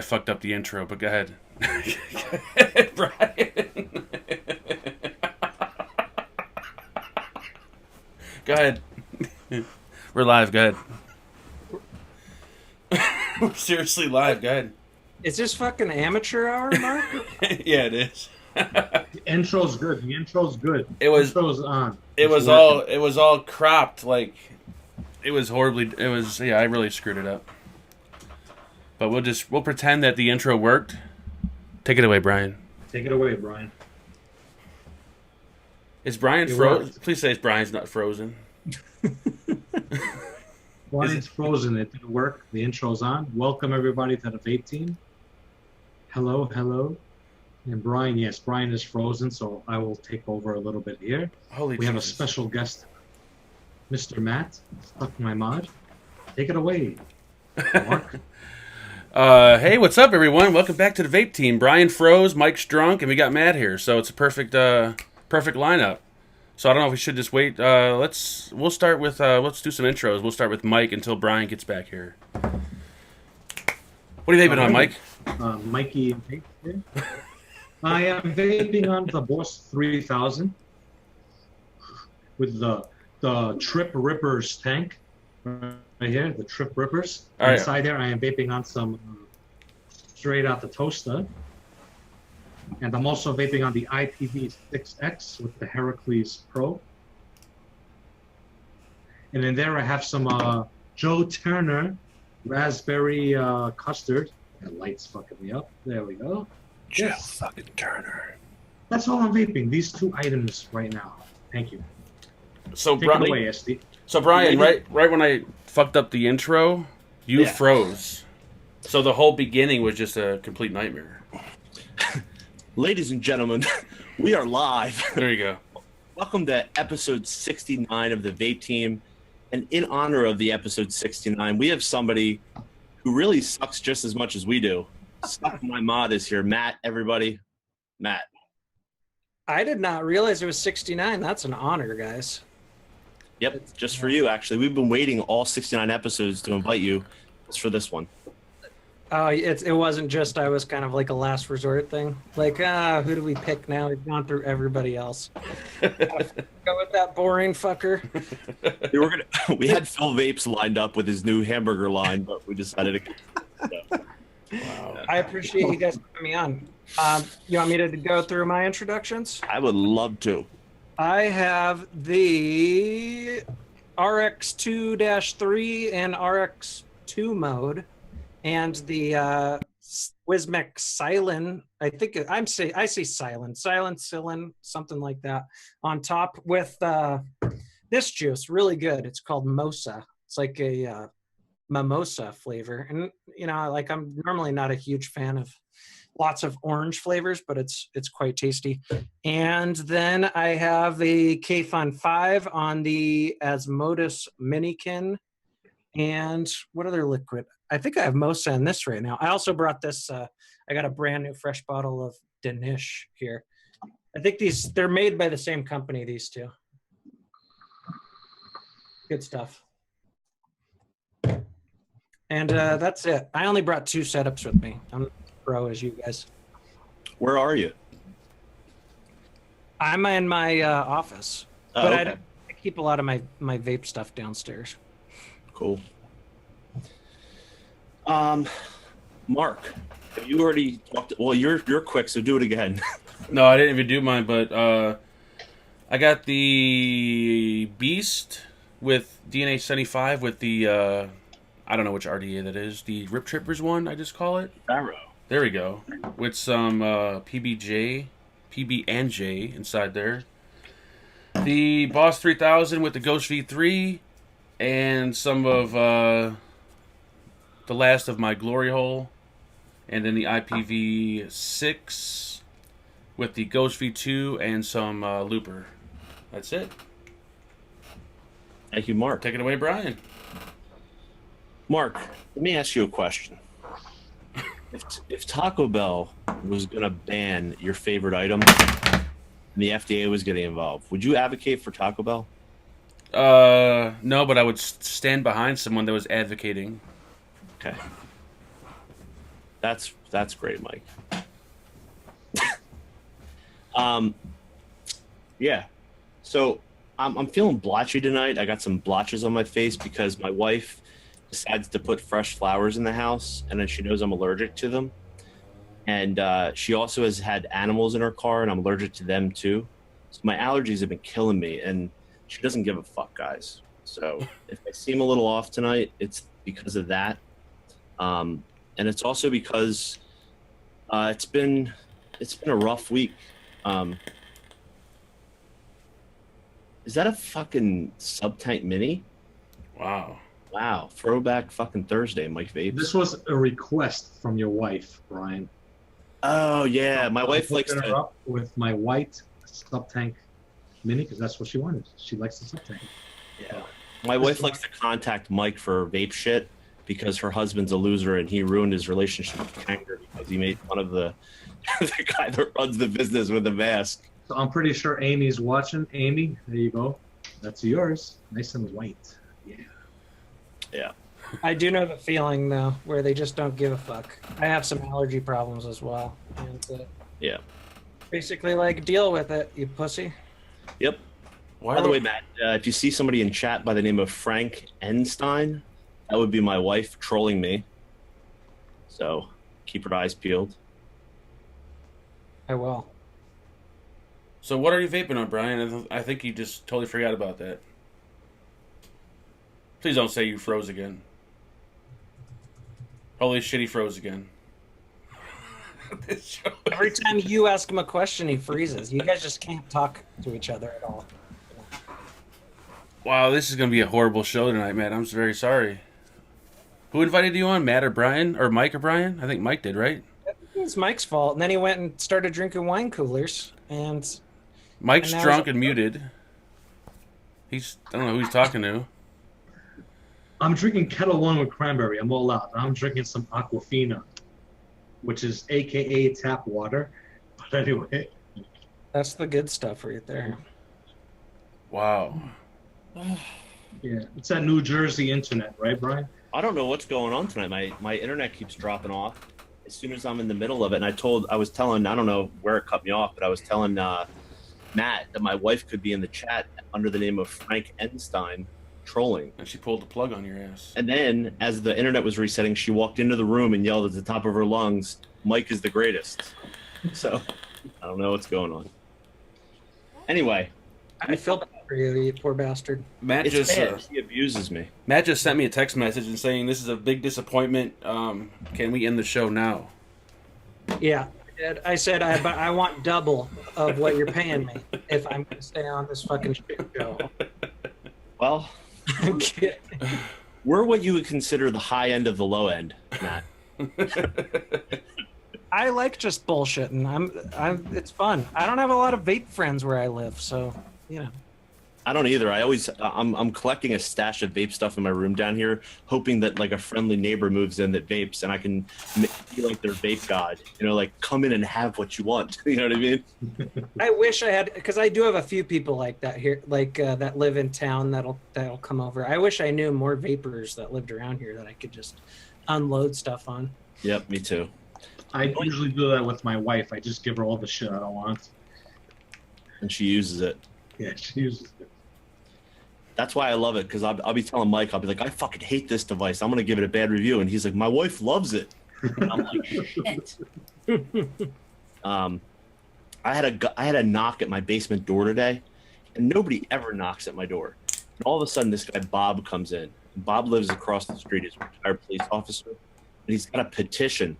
fucked up the intro, but go ahead. Go ahead, Brian. Go ahead. We're live. Go ahead. We're seriously live. Go ahead. Is this fucking amateur hour, Mark? Yeah, it is. The intro's good. The intro's good. It was. Intro's on. It was working. all. It was all cropped. Like it was horribly. It was. Yeah, I really screwed it up. But we'll pretend that the intro worked. Take it away, Brian. Take it away, Brian. Is Brian frozen? Please say Brian's not frozen. Brian's frozen. It didn't work. The intro's on. Welcome everybody to the Vape team. Hello, hello. And Brian, yes, Brian is frozen, so I will take over a little bit here. Holy We have a Jesus. special guest, Mr. Matt, stuck my mod. Take it away, Mark. Hey, what's up, everyone? Welcome back to the Vape team. Brian froze, Mike's drunk, and we got Matt here, so it's a perfect lineup. So I don't know if we should just wait. We'll start with let's do some intros. We'll start with Mike until Brian gets back here. What are you vaping on, Mike? Mikey Vape here. I am vaping on the Boss 3000 with the Trip Rippers tank right here, the Trip Rippers. All right. Inside there, I am vaping on some straight out the toaster. And I'm also vaping on the IPv6X with the Heracles Pro. And in there, I have some Joe Turner raspberry custard. That light's fucking me up. There we go. Joe fucking Turner. That's all I'm vaping. These two items right now. Thank you. So Take it away, SD. So Brian, right when I fucked up the intro, you froze. So the whole beginning was just a complete nightmare. Ladies and gentlemen, we are live. There you go. Welcome to episode 69 of the Vape team. And in honor of the episode 69, we have somebody who really sucks just as much as we do. Suck My Mod is here. Matt, everybody. Matt. I did not realize it was 69. That's an honor, guys. Yep, just for you, actually. We've been waiting all 69 episodes to invite you just for this one. It wasn't just I was kind of like a last resort thing. Like, who do we pick now? We've gone through everybody else. Go with that boring fucker. We had Phil Vapes lined up with his new hamburger line, but we decided to. Wow. I appreciate you guys putting me on. You want me to go through my introductions? I would love to. I have the RX2-3 and RX2 mode, and the Wismec Silent. I say Silent, something like that. On top with this juice, really good. It's called Mosa. It's like a mimosa flavor, and like I'm normally not a huge fan of lots of orange flavors, but it's quite tasty. And then I have the K-Fun 5 on the Asmodus Minikin. And what other liquid? I think I have Mosa in this right now. I also brought this, I got a brand new fresh bottle of Danish here. I think they're made by the same company, these two. Good stuff. And that's it. I only brought 2 setups with me. I'm pro as you guys. Where are you? I'm in my office, but okay. I keep a lot of my vape stuff downstairs. Cool. Mark, have you already talked? Well, you're quick, so do it again. No, I didn't even do mine, but I got the Beast with DNA 75 with the I don't know which RDA that is. The Rip Trippers one, I just call it. Barrow. There we go. With some PB and J inside there. The Boss 3000 with the Ghost V3 and some of the last of my Glory Hole. And then the IPv6 with the Ghost V2 and some Looper. That's it. Thank you, Mark. Take it away, Brian. Mark, let me ask you a question. If Taco Bell was going to ban your favorite item and the FDA was getting involved, would you advocate for Taco Bell? No, but I would stand behind someone that was advocating. Okay. That's great, Mike. Yeah. So I'm feeling blotchy tonight. I got some blotches on my face because my wife decides to put fresh flowers in the house, and then she knows I'm allergic to them. And she also has had animals in her car, and I'm allergic to them too. So my allergies have been killing me, and she doesn't give a fuck, guys. So if I seem a little off tonight, it's because of that. And it's also because it's been a rough week. Is that a fucking Subtank Mini? Wow. Wow. Throwback fucking Thursday, Mike Vapes. This was a request from your wife, Brian. Oh, yeah. My wife likes her to... up with my white Subtank Mini because that's what she wanted. She likes the Subtank. Yeah. My wife likes to contact Mike for vape shit because her husband's a loser and he ruined his relationship with Kanger because he made fun of the guy that runs the business with the mask. So I'm pretty sure Amy's watching. Amy, there you go. That's yours. Nice and white. Yeah. Yeah. I do know the feeling though, where they just don't give a fuck. I have some allergy problems as well, and Yeah. basically like deal with it, you pussy. Yep. By the way, Matt, if you see somebody in chat by the name of Frank Enstein, that would be my wife trolling me. So keep her eyes peeled. I will. So what are you vaping on, Brian? I think you just totally forgot about that. Please don't say you froze again. Holy shit, he froze again. Every time you ask him a question, he freezes. You guys just can't talk to each other at all. Wow, this is going to be a horrible show tonight, Matt. I'm very sorry. Who invited you on, Matt or Brian? Or Mike or Brian? I think Mike did, right? It's Mike's fault. And then he went and started drinking wine coolers. And Mike's now drunk and muted. I don't know who he's talking to. I'm drinking Kettle One with cranberry. I'm all out. I'm drinking some Aquafina, which is AKA tap water. But anyway. that's the good stuff right there. Wow. Yeah, it's that New Jersey internet, right, Brian? I don't know what's going on tonight. My internet keeps dropping off as soon as I'm in the middle of it. And I was telling, I don't know where it cut me off, but I was telling Matt that my wife could be in the chat under the name of Frank Enstein trolling. And she pulled the plug on your ass. And then, as the internet was resetting, she walked into the room and yelled at the top of her lungs, "Mike is the greatest." So, I don't know what's going on. Anyway. I feel bad for you, you poor bastard. Matt It's just bad. He abuses me. Matt just sent me a text message and saying this is a big disappointment. Can we end the show now? Yeah, I said I want double of what you're paying me if I'm going to stay on this fucking shit show. Well, I'm kidding. we're what you would consider the high end of the low end, Matt. I like just bullshitting. It's fun. I don't have a lot of vape friends where I live, so you know. I don't either. I'm collecting a stash of vape stuff in my room down here, hoping that like a friendly neighbor moves in that vapes, and I can be like their vape god. You know, like come in and have what you want. You know what I mean? I wish I had, because I do have a few people like that here, like that live in town that'll come over. I wish I knew more vapors that lived around here that I could just unload stuff on. Yep, me too. I usually do that with my wife. I just give her all the shit I don't want. And she uses it. Yeah, she uses it. That's why I love it, because I'll be telling Mike, I'll be like, I fucking hate this device. I'm going to give it a bad review. And he's like, my wife loves it. And I'm like, shit. I had a knock at my basement door today, and nobody ever knocks at my door. And all of a sudden, this guy, Bob, comes in. And Bob lives across the street. He's a retired police officer. And he's got a petition,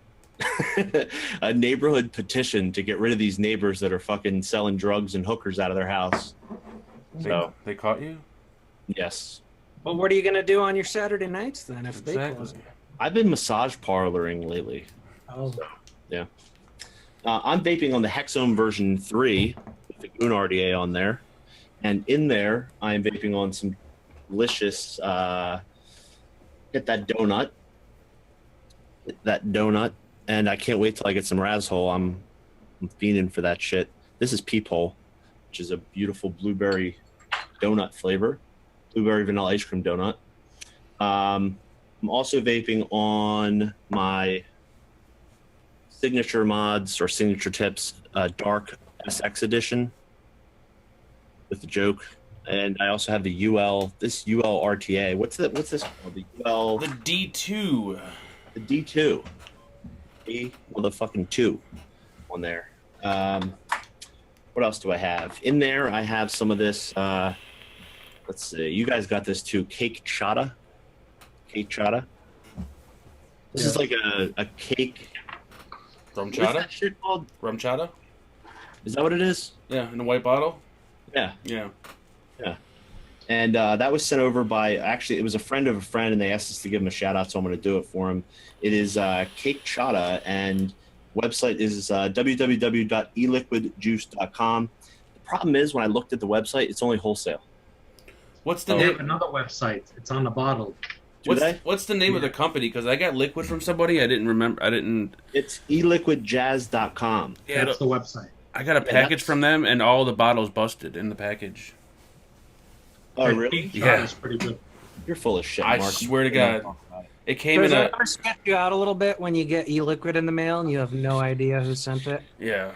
a neighborhood petition to get rid of these neighbors that are fucking selling drugs and hookers out of their house. So They caught you? yes. Well, what are you gonna do on your Saturday nights then if they close? I've been massage parloring lately. Oh, Yeah. I'm vaping on the Hexome version 3 with the Goon RDA on there. And in there, I'm vaping on some delicious, hit that donut. And I can't wait till I get some Razhole. I'm fiending for that shit. This is Peephole, which is a beautiful blueberry donut flavor. Blueberry vanilla ice cream donut. I'm also vaping on my signature mods or signature tips, dark SX edition with the joke. And I also have the this UL RTA. What's this called? The UL. The D2. The D2. The fucking 2 on there. What else do I have? In there, I have some of this. Let's see. You guys got this too. Cake chata. Cake chata. This is like a cake. Rum What's chata? that shit called? Rum chata? Is that what it is? Yeah, in a white bottle? Yeah. Yeah. Yeah. And that was sent over by, actually, it was a friend of a friend, and they asked us to give him a shout out, so I'm going to do it for him. It is Cake Chata, and website is www.eliquidjuice.com. The problem is, when I looked at the website, it's only wholesale. What's the They have name? another website. It's on the bottle. What's the name of the company? Because I got liquid from somebody. I didn't remember. I didn't. It's eliquidjazz.com. Yeah, That's the website. I got a package from them, and all the bottles busted in the package. Oh, really? Cake Yeah. Chata is pretty good. You're full of shit, I Mark. swear to God. It came Does in it a. ever sketch you out a little bit when you get e-liquid in the mail and you have no idea who sent it? Yeah.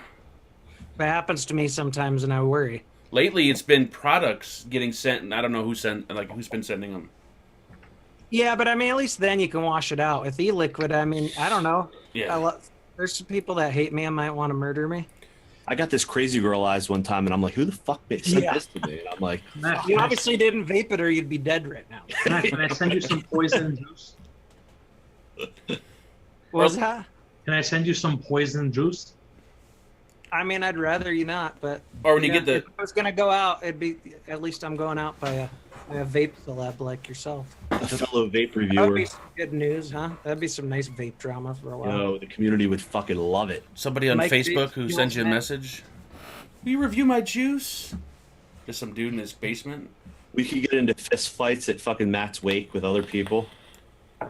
That happens to me sometimes, and I worry. Lately, it's been products getting sent, and I don't know who's been sending them. Yeah, but I mean, at least then you can wash it out. With e-liquid, I mean, I don't know. Yeah. There's some people that hate me and might want to murder me. I got this crazy girl eyes one time, and I'm like, who the fuck sent this to me? And I'm like, Matt, You obviously didn't vape it, or you'd be dead right now. Can I send you some poison juice? What was that? Can I send you some poison juice? I mean, I'd rather you not, but Or when you get the. if I was gonna go out, it'd be at least I'm going out by a vape celeb like yourself. a fellow vape That would reviewer. be some good news, huh? That'd be some nice vape drama for a while. No, the community would fucking love it. Somebody on Mike Facebook Bates, who you sends you a want that? message. Will you review my juice? Just some dude in his basement. We could get into fist fights at fucking Matt's wake with other people. It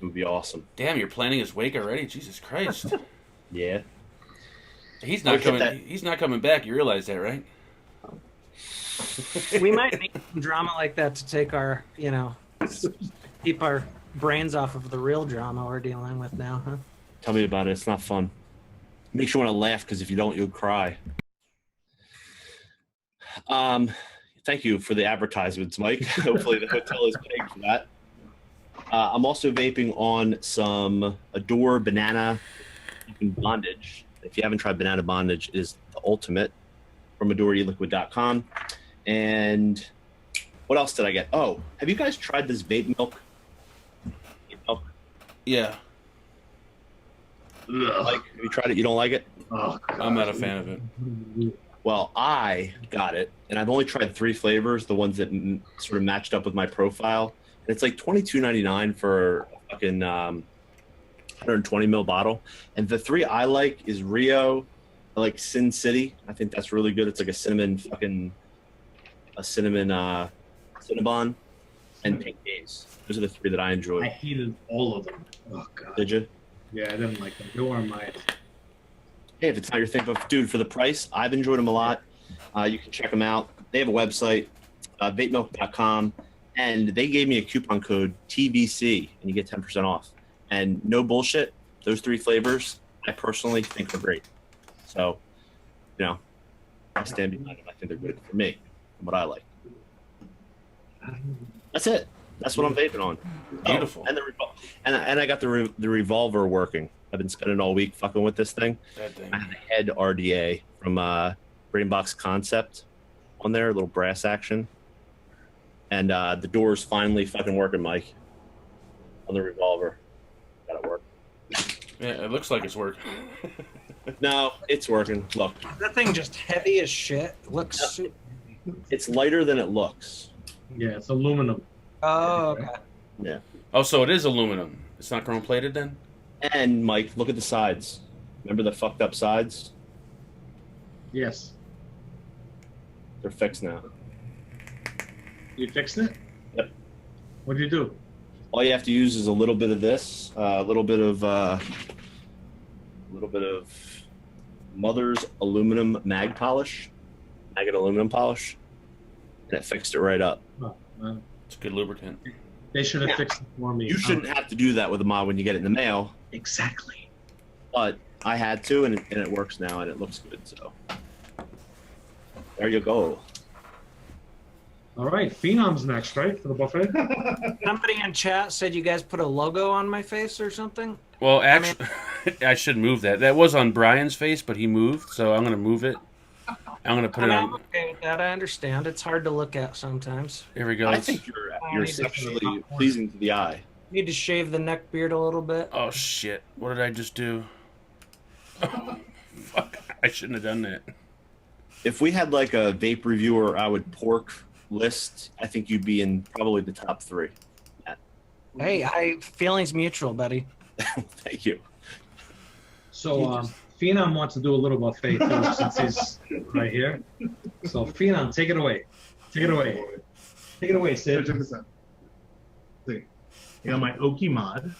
would be awesome. Damn, you're planning his wake already? Jesus Christ. Yeah. He's Look not at coming. that. He's not coming back. You realize that, right? We might need some drama like that to take our, keep our brains off of the real drama we're dealing with now, huh? Tell me about it. It's not fun. Makes you want to laugh, because if you don't, you'll cry. Thank you for the advertisements, Mike. Hopefully the hotel is paying for that. I'm also vaping on some Adore Banana Bondage. If you haven't tried Banana Bondage, it is the ultimate, from AdoreEliquid.com. And what else did I get? Oh, have you guys tried this vape milk? Vape milk? Yeah, Like, have you tried it? You don't like it? Oh, I'm not a fan of it. Well, I got it, and I've only tried 3 flavors, the ones that sort of matched up with my profile. And it's like $22.99 for a fucking 120 ml bottle. And the 3 I like is Rio, I like Sin City. I think that's really good. It's like a cinnamon Cinnabon, and Pink Days. Those are the 3 that I enjoyed. I hated all of them. Oh, God. Did you? Yeah, I didn't like them. They weren't mine. Hey, if it's not your thing, but dude, for the price, I've enjoyed them a lot. You can check them out. They have a website, vapemilk.com, and they gave me a coupon code TVC, and you get 10% off. And no bullshit, those 3 flavors, I personally think are great. So, I stand behind them. I think they're good for me and what I like. That's it. That's what I'm vaping on. Beautiful. Oh, and I got the revolver working. I've been spending all week fucking with this thing. That thing. I have a head RDA from Brainbox Concept on there, a little brass action. And the door's finally fucking working, Mike, on the revolver. Got it work. Yeah, it looks like it's working. No, it's working. Look, That thing just heavy as shit. Looks super. it's lighter than it looks. Yeah, it's aluminum. Oh, okay. Yeah. Oh, so it is aluminum. It's not chrome plated then? And Mike, look at the sides. Remember the fucked up sides? Yes. They're fixed now. You fixed it? Yep. What do you do? All you have to use is a little bit of this, a little bit of Mother's aluminum mag polish, maggot aluminum polish, and it fixed it right up. Oh, man. It's a good lubricant. They should have Yeah. fixed it for me. You shouldn't have to do that with a mod when you get it in the mail. Exactly. but I had to, and it works now, and it looks good. So there you go. All right, Phenom's next, right, for the buffet? Somebody in chat said you guys put a logo on my face or something. Well, actually, I should move that. That was on Brian's face, but he moved, so I'm going to move it. I'm going to put it I'm on. okay with that. I understand. It's hard to look at sometimes. Here we go. I think you're sexually pleasing to the eye. Need to shave the neck beard a little bit. Oh, shit. What did I just do? Oh, fuck. I shouldn't have done that. If we had like a vape reviewer, I would pork list. I think you'd be in probably the top 3. Hey, feelings mutual, buddy. Thank you. So Phenom wants to do a little buffet too, since he's right here. So Phenom, take it away. Take it away. Take it away, Sid. Check this out. See, I got my Oki mod,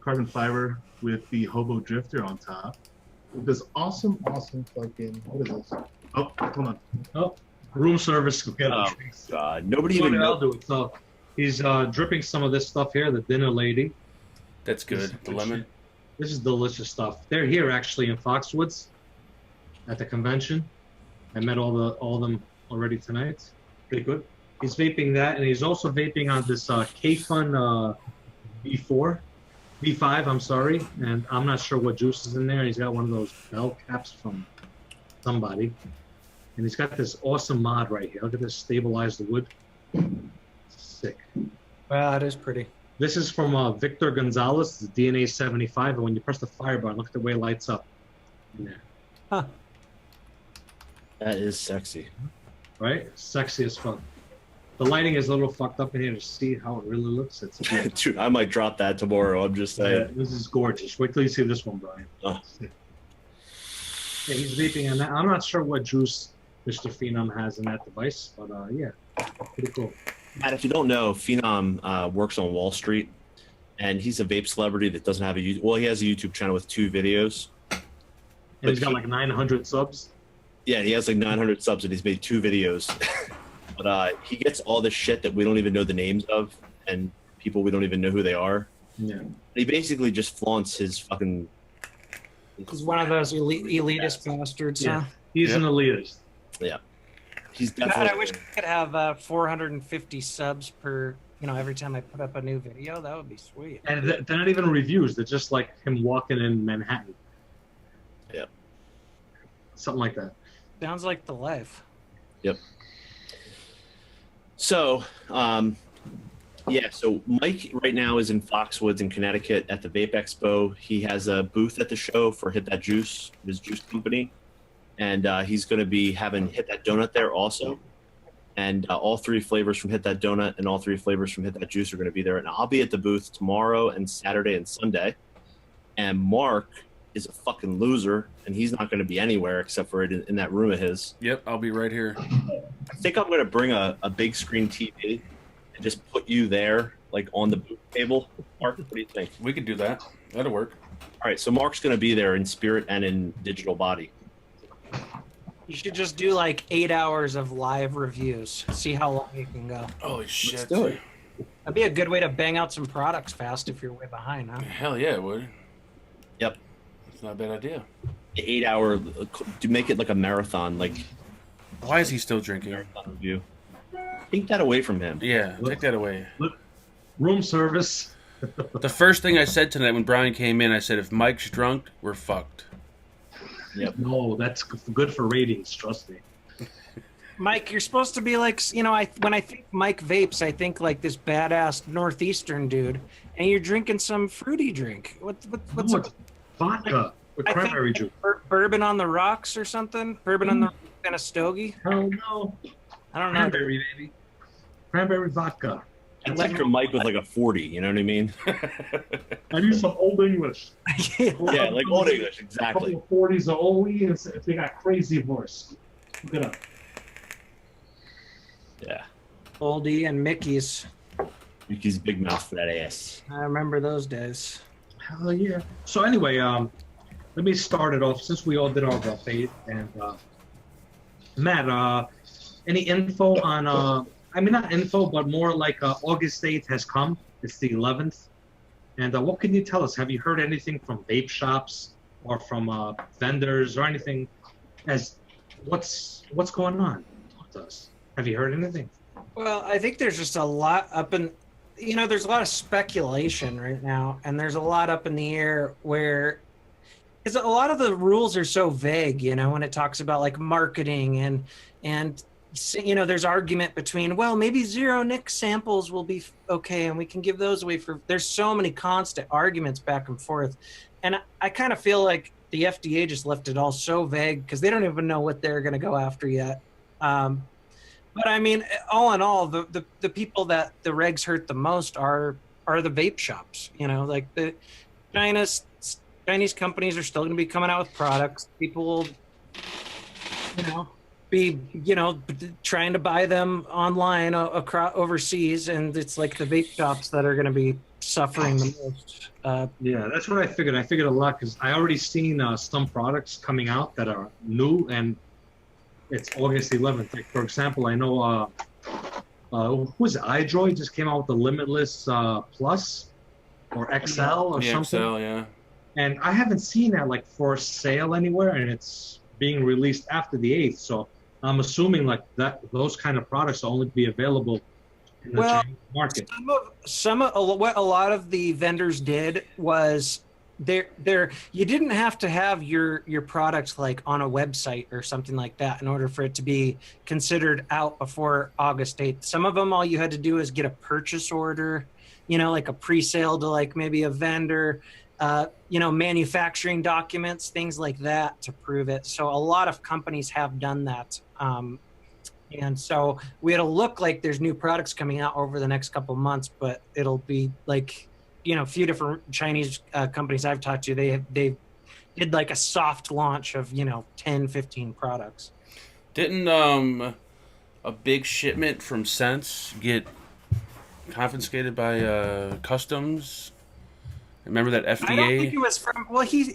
carbon fiber with the Hobo Drifter on top. With this awesome fucking, what is this? Oh, hold on. Oh, room service. Go get Oh, drinks. God. Nobody So even I'll knows. do it. So he's dripping some of this stuff here, the dinner lady. That's good. The lemon. This is delicious stuff. They're here actually in Foxwoods at the convention. I met all of them already tonight. Pretty good. He's vaping that, and he's also vaping on this K-Fun V5, I'm sorry, and I'm not sure what juice is in there. He's got one of those bell caps from somebody, and he's got this awesome mod right here. Look at this, stabilize the wood. Sick. Wow, it is pretty. This is from Victor Gonzalez, the DNA 75, and when you press the fire button, look at the way it lights up in there. Huh. That is sexy. Right? Sexy as fuck. The lighting is a little fucked up in here to see how it really looks. It's Dude, I might drop that tomorrow. I'm just saying. this is gorgeous. Wait till you see this one, Brian. Oh. Yeah, he's vaping on that. I'm not sure what juice Mr. Phenom has in that device, but yeah, pretty cool. Matt, if you don't know, Phenom works on Wall Street, and he's a vape celebrity that doesn't have he has a YouTube channel with 2 videos. And he's got like 900 subs. Yeah, he has like 900 subs, and he's made 2 videos. But he gets all this shit that we don't even know the names of, and people we don't even know who they are. Yeah. He basically just flaunts his fucking. He's one of those elitist bastards. Yeah. Huh? He's an elitist. Yeah. He's God, definitely. I wish I could have 450 subs per, every time I put up a new video. That would be sweet. And they're not even reviews. They're just like him walking in Manhattan. Yeah. Something like that. Sounds like the life. Yep. So, yeah, so Mike right now is in Foxwoods in Connecticut at the Vape Expo. He has a booth at the show for Hit That Juice, his juice company. And he's going to be having Hit That Donut there also. And all 3 flavors from Hit That Donut and all 3 flavors from Hit That Juice are going to be there. And I'll be at the booth tomorrow and Saturday and Sunday. And Mark is a fucking loser, and he's not going to be anywhere except for in that room of his. Yep, I'll be right here. I think I'm going to bring a big screen TV and just put you there, like on the booth table. Mark, what do you think? We could do that. That'll work. All right, so Mark's going to be there in spirit and in digital body. You should just do like 8 hours of live reviews. See how long you can go. Holy shit. Let's do it. That'd be a good way to bang out some products fast if you're way behind, huh? Hell yeah, it would. Yep. It's not a bad idea. 8 hour, to make it like a marathon, like Why is he still drinking? marathon review. Take that away from him. Yeah, take that away. Room service. The first thing I said tonight when Brian came in, I said, if Mike's drunk, we're fucked. Yep. No, that's good for ratings. Trust me. Mike, you're supposed to be like, when I think Mike Vapes, I think like this badass Northeastern dude, and you're drinking some fruity drink. What's No, it's vodka with I think cranberry juice. Bourbon on the rocks or something? Bourbon on the kind of stogie? Hell no. I don't know. Cranberry, baby. Cranberry vodka. It's like your Mike with like a 40, you know what I mean? I need some Old English. Yeah, like Old English, exactly. A couple of 40s of Oldie, and if they got crazy horse. Look it up. Yeah. Oldie and Mickey's. Mickey's big mouth for that ass. I remember those days. Hell yeah. So anyway, let me start it off since we all did our buffet. And Matt, any info on? I mean, not info, but more like August 8th has come. It's the 11th. And what can you tell us? Have you heard anything from vape shops or from vendors or anything? As what's going on with us? Have you heard anything? Well, I think there's just a lot up in, there's a lot of speculation right now, and there's a lot up in the air where, because a lot of the rules are so vague, when it talks about like marketing and there's argument between, well, maybe zero nic samples will be okay, and we can give those away for. There's so many constant arguments back and forth, and I kind of feel like the FDA just left it all so vague because they don't even know what they're going to go after yet. But I mean, all in all, the people that the regs hurt the most are the vape shops. Like the Chinese companies are still going to be coming out with products. People will, be trying to buy them online across overseas, and it's like the vape shops that are going to be suffering the most. Yeah, that's what I figured. I figured a lot because I already seen some products coming out that are new, and it's August 11th. Like, for example, I know who was it? iDroid just came out with the Limitless Plus or XL or something. XL, yeah. And I haven't seen that like for sale anywhere, and it's being released after the 8th. So I'm assuming like that those kind of products will only be available in the Chinese market. What a lot of the vendors did was you didn't have to have your products like on a website or something like that in order for it to be considered out before August 8th. Some of them, all you had to do is get a purchase order, like a pre-sale to like maybe a vendor, manufacturing documents, things like that to prove it. So a lot of companies have done that. And so it'll look like there's new products coming out over the next couple of months, but it'll be like, a few different Chinese companies I've talked to, they did like a soft launch of, 10, 15 products. Didn't a big shipment from Sense get confiscated by customs? Remember that FDA? I don't think it was from, well, he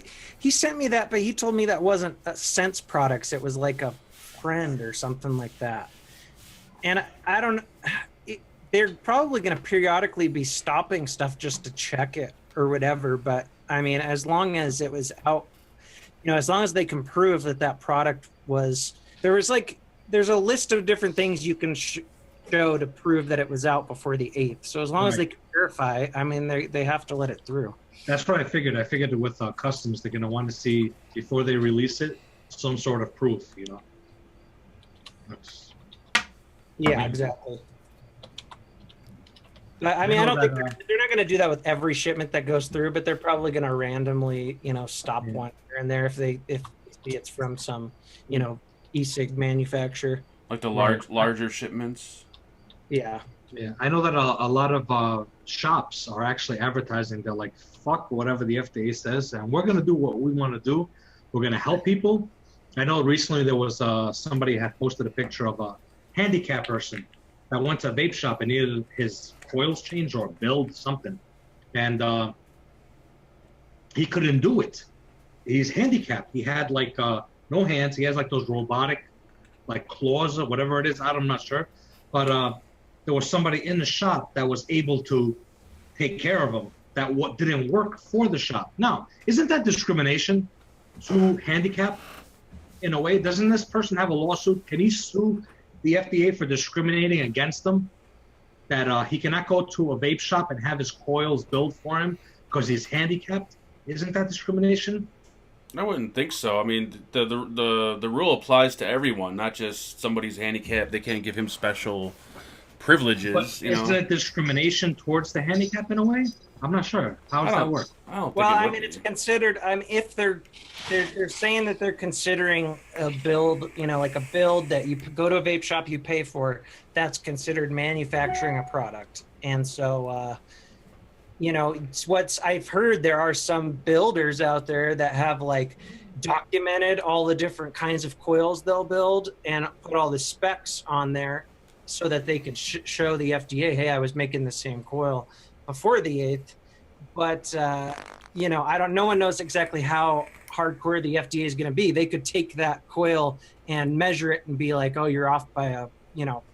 sent me that, but he told me that wasn't Sense products. It was like a friend or something like that. And I don't, they're probably going to periodically be stopping stuff just to check it or whatever. But I mean, as long as it was out, as long as they can prove that product was, there's a list of different things you can show to prove that it was out before the 8th. So as long as they can verify, I mean, they have to let it through. That's what I figured. I figured with customs, they're going to want to see before they release it, some sort of proof, Yeah, exactly. I mean, I don't think they're not going to do that with every shipment that goes through, but they're probably going to randomly, stop one here and there if it's from some, e-cig manufacturer. Like the larger shipments. Yeah. Yeah, I know that a lot of shops are actually advertising. They're like, fuck whatever the FDA says, and we're going to do what we want to do. We're going to help people. I know recently there was somebody had posted a picture of a handicapped person that went to a vape shop and needed his coils changed or build something. And he couldn't do it. He's handicapped. He had like no hands. He has like those robotic like claws or whatever it is. I'm not sure. But there was somebody in the shop that was able to take care of him that what didn't work for the shop. Now, isn't that discrimination to handicap in a way? Doesn't this person have a lawsuit? Can he sue the FDA for discriminating against them? That he cannot go to a vape shop and have his coils built for him because he's handicapped? Isn't that discrimination? I wouldn't think so. I mean, the rule applies to everyone, not just somebody's handicapped. They can't give him special privileges. But isn't it discrimination towards the handicap in a way? I'm not sure. How does that work? I don't think well, I mean, it's considered. If they're saying that they're considering a build, like a build that you go to a vape shop, you pay for, that's considered manufacturing a product. And so, it's what's I've heard. There are some builders out there that have like documented all the different kinds of coils they'll build and put all the specs on there so that they could show the FDA, hey, I was making the same coil before the 8th. But, no one knows exactly how hardcore the FDA is going to be. They could take that coil and measure it and be like, oh, you're off by a,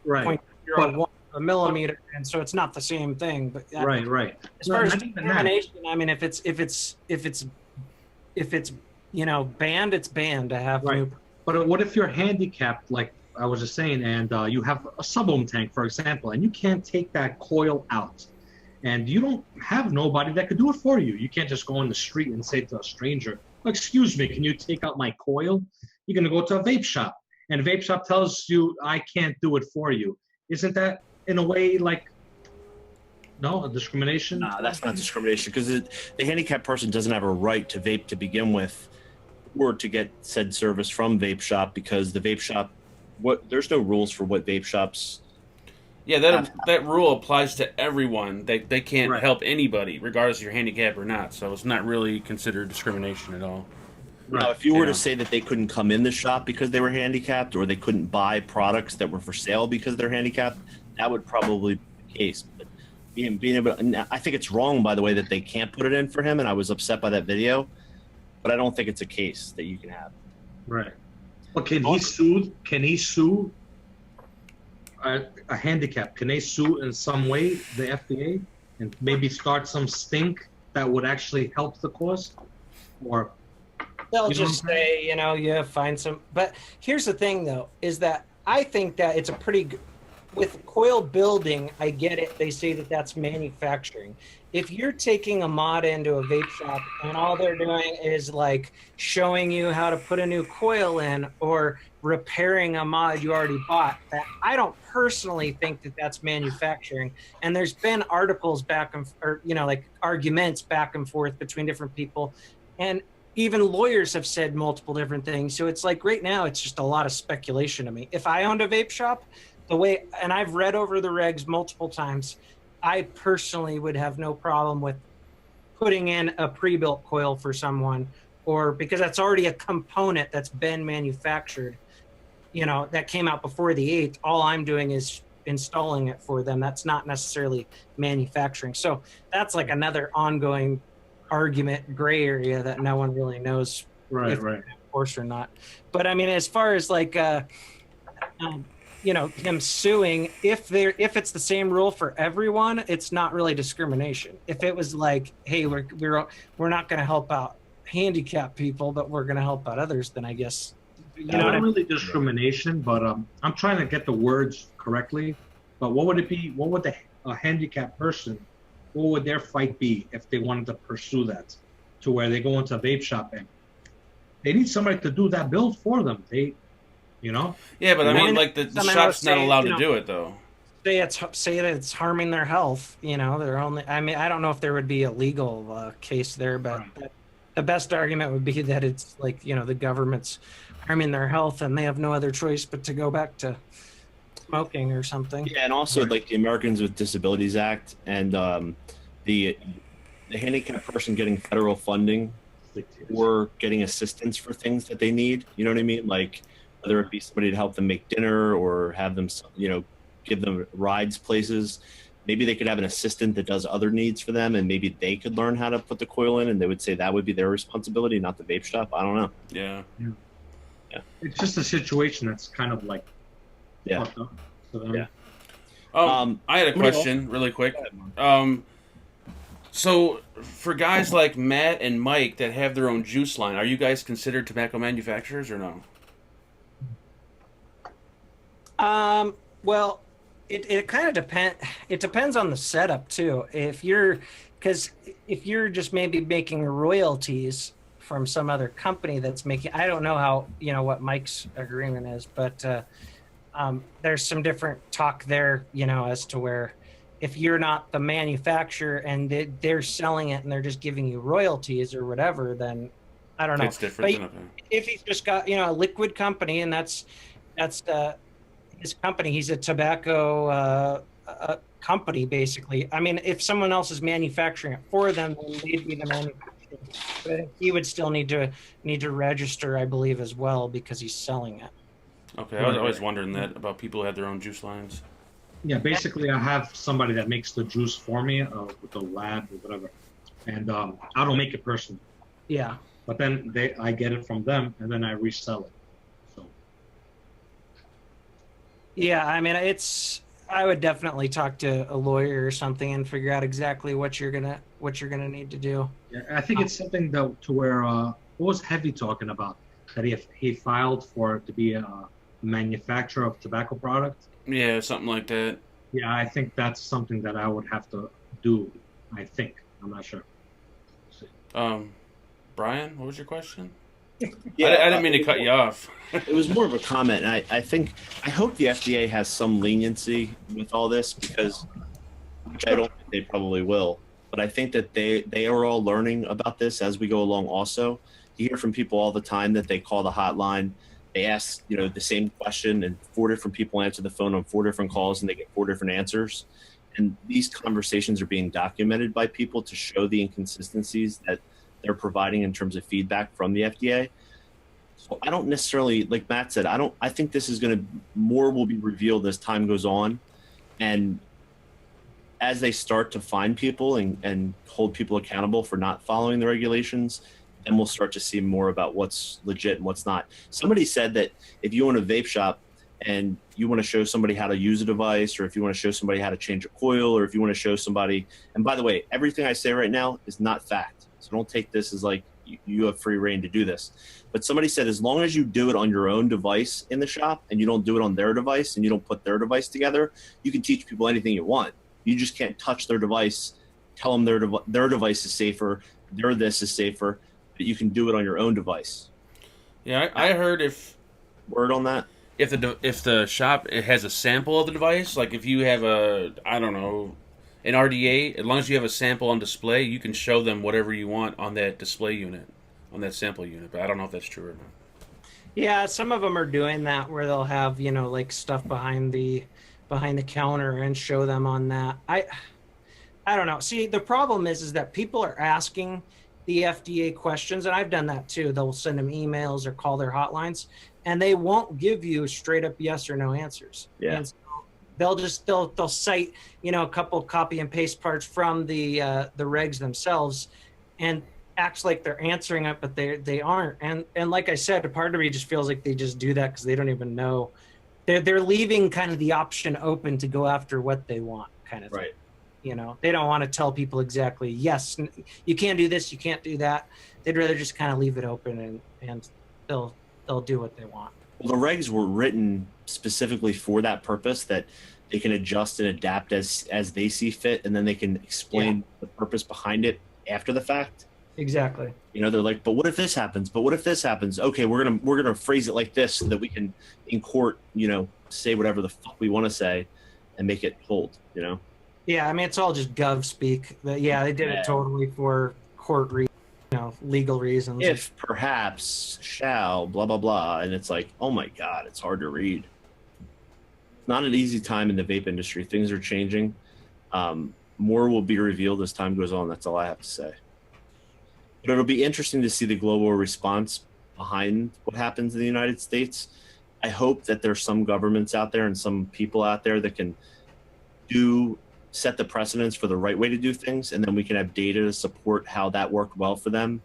right. 0.01 a millimeter, and so it's not the same thing. But Right. as far as Not even that. discrimination, I mean, if it's banned, it's banned to have Right. new. But what if you're handicapped, like I was just saying, and you have a sub-ohm tank, for example, and you can't take that coil out, and you don't have nobody that could do it for you. You can't just go on the street and say to a stranger, "Excuse me, can you take out my coil?" You're gonna go to a vape shop, and a vape shop tells you, "I can't do it for you." Isn't that in a way like a discrimination? Nah, that's not discrimination because the handicapped person doesn't have a right to vape to begin with, or to get said service from vape shop because the vape shop, there's no rules for what vape shops. Yeah, that rule applies to everyone. They can't Right. help anybody, regardless if you're handicapped or not. So it's not really considered discrimination at all. Now, if you were Yeah. to say that they couldn't come in the shop because they were handicapped, or they couldn't buy products that were for sale because they're handicapped, that would probably be the case. But being able, I think it's wrong, by the way, that they can't put it in for him, and I was upset by that video. But I don't think it's a case that you can have. Right. But can he sue? Can he sue a handicap? Can they sue in some way the FDA and maybe start some stink that would actually help the cause? Or They'll You know just what I'm say, find some. But here's the thing, though, is that I think that it's a pretty good. With coil building, I get it. They say that that's manufacturing. If you're taking a mod into a vape shop and all they're doing is like showing you how to put a new coil in or repairing a mod you already bought, that I don't personally think that that's manufacturing. And there's been articles arguments back and forth between different people, and even lawyers have said multiple different things. So it's like right now, it's just a lot of speculation to me. If I owned a vape shop, and I've read over the regs multiple times, I personally would have no problem with putting in a pre-built coil for someone, or because that's already a component that's been manufactured, that came out before the 8th. All I'm doing is installing it for them. That's not necessarily manufacturing. So that's like another ongoing argument, gray area that no one really knows if right. force or not. But I mean, as far as like him suing, if it's the same rule for everyone, it's not really discrimination. If it was like, hey, we're not going to help out handicapped people, but we're going to help out others, then I guess Not really discrimination, but I'm trying to get the words correctly. But what would it be? What would a handicapped person? What would their fight be if they wanted to pursue that, to where they go into a vape shop and they need somebody to do that build for them? Yeah, but I mean, like the shop's not allowed to do it though. Say that it's harming their health. They're only. I mean, I don't know if there would be a legal case there, but the best argument would be that it's like the government's harming their health and they have no other choice but to go back to smoking or something. Yeah, and also like the Americans with Disabilities Act and the handicapped person getting federal funding or getting assistance for things that they need. You know what I mean? Like whether it be somebody to help them make dinner or have them, give them rides places. Maybe they could have an assistant that does other needs for them, and maybe they could learn how to put the coil in, and they would say that would be their responsibility, not the vape shop. I don't know. Yeah. It's just a situation that's kind of like fucked up. Yeah. I had a question really quick. So for guys like Matt and Mike that have their own juice line, are you guys considered tobacco manufacturers or no? Well, it kind of depends. It depends on the setup too. If you're just maybe making royalties from some other company that's making, I don't know how, what Mike's agreement is, but there's some different talk there, as to where if you're not the manufacturer and they're selling it and they're just giving you royalties or whatever, then I don't know. It's different. But if he's just got, a liquid company and that's his company, he's a tobacco company, basically. I mean, if someone else is manufacturing it for them, then they'd be the manufacturer. But he would still need to register, I believe, as well, because he's selling it. Okay, I was always wondering that about people who have their own juice lines. Yeah, basically, I have somebody that makes the juice for me with the lab or whatever, and I don't make it personally. Yeah. But then I get it from them, and then I resell it. So. Yeah, I mean, it's I would definitely talk to a lawyer or something and figure out exactly what you're gonna need to do. Yeah, I think it's something though to where what was Heavy talking about that he filed for to be a manufacturer of tobacco product. Yeah, something like that. Yeah, I think that's something that I would have to do. I think I'm not sure. Brian, what was your question? Yeah, I didn't mean to cut you off. It was more of a comment, and I hope the FDA has some leniency with all this, because which I don't think they probably will. But I think that they are all learning about this as we go along. Also, you hear from people all the time that they call the hotline, they ask the same question, and 4 different people answer the phone on 4 different calls, and they get 4 different answers. And these conversations are being documented by people to show the inconsistencies that they're providing in terms of feedback from the FDA. So I don't necessarily, like Matt said, I think this is more will be revealed as time goes on. And as they start to find people and hold people accountable for not following the regulations, then we'll start to see more about what's legit and what's not. Somebody said that if you own a vape shop and you want to show somebody how to use a device, or if you want to show somebody how to change a coil, or if you want to show somebody, and by the way, everything I say right now is not fact. So don't take this as like you have free reign to do this. But somebody said, as long as you do it on your own device in the shop and you don't do it on their device and you don't put their device together, you can teach people anything you want. You just can't touch their device, tell them their device is safer, their this is safer, but you can do it on your own device. Yeah, I heard Word on that? if the shop it has a sample of the device, like if you have an RDA, as long as you have a sample on display, you can show them whatever you want on that display unit, on that sample unit. But I don't know if that's true or not. Yeah, some of them are doing that where they'll have like stuff behind the counter and show them on that. I don't know. See, the problem is that people are asking the FDA questions, and I've done that too. They'll send them emails or call their hotlines, and they won't give you straight up yes or no answers. Yeah. And so they'll cite a couple copy and paste parts from the regs themselves, and acts like they're answering it, but they aren't. And like I said, a part of me just feels like they just do that because they don't even know. They're leaving kind of the option open to go after what they want, kind of thing. Right. They don't want to tell people exactly, yes, you can't do this, you can't do that. They'd rather just kind of leave it open, and they'll do what they want. Well, the regs were written specifically for that purpose, that they can adjust and adapt as they see fit, and then they can explain the purpose behind it after the fact. Exactly. They're like, but what if this happens? But what if this happens? Okay, we're gonna phrase it like this so that we can in court, say whatever the fuck we want to say, and make it hold. Yeah, I mean, it's all just gov speak. But yeah, they did it totally for court legal reasons. If perhaps shall blah blah blah, and it's like, oh my god, it's hard to read. Not an easy time in the vape industry. Things are changing. More will be revealed as time goes on. That's all I have to say. But it'll be interesting to see the global response behind what happens in the United States. I hope that there's some governments out there and some people out there that can set the precedence for the right way to do things, and then we can have data to support how that worked well for them,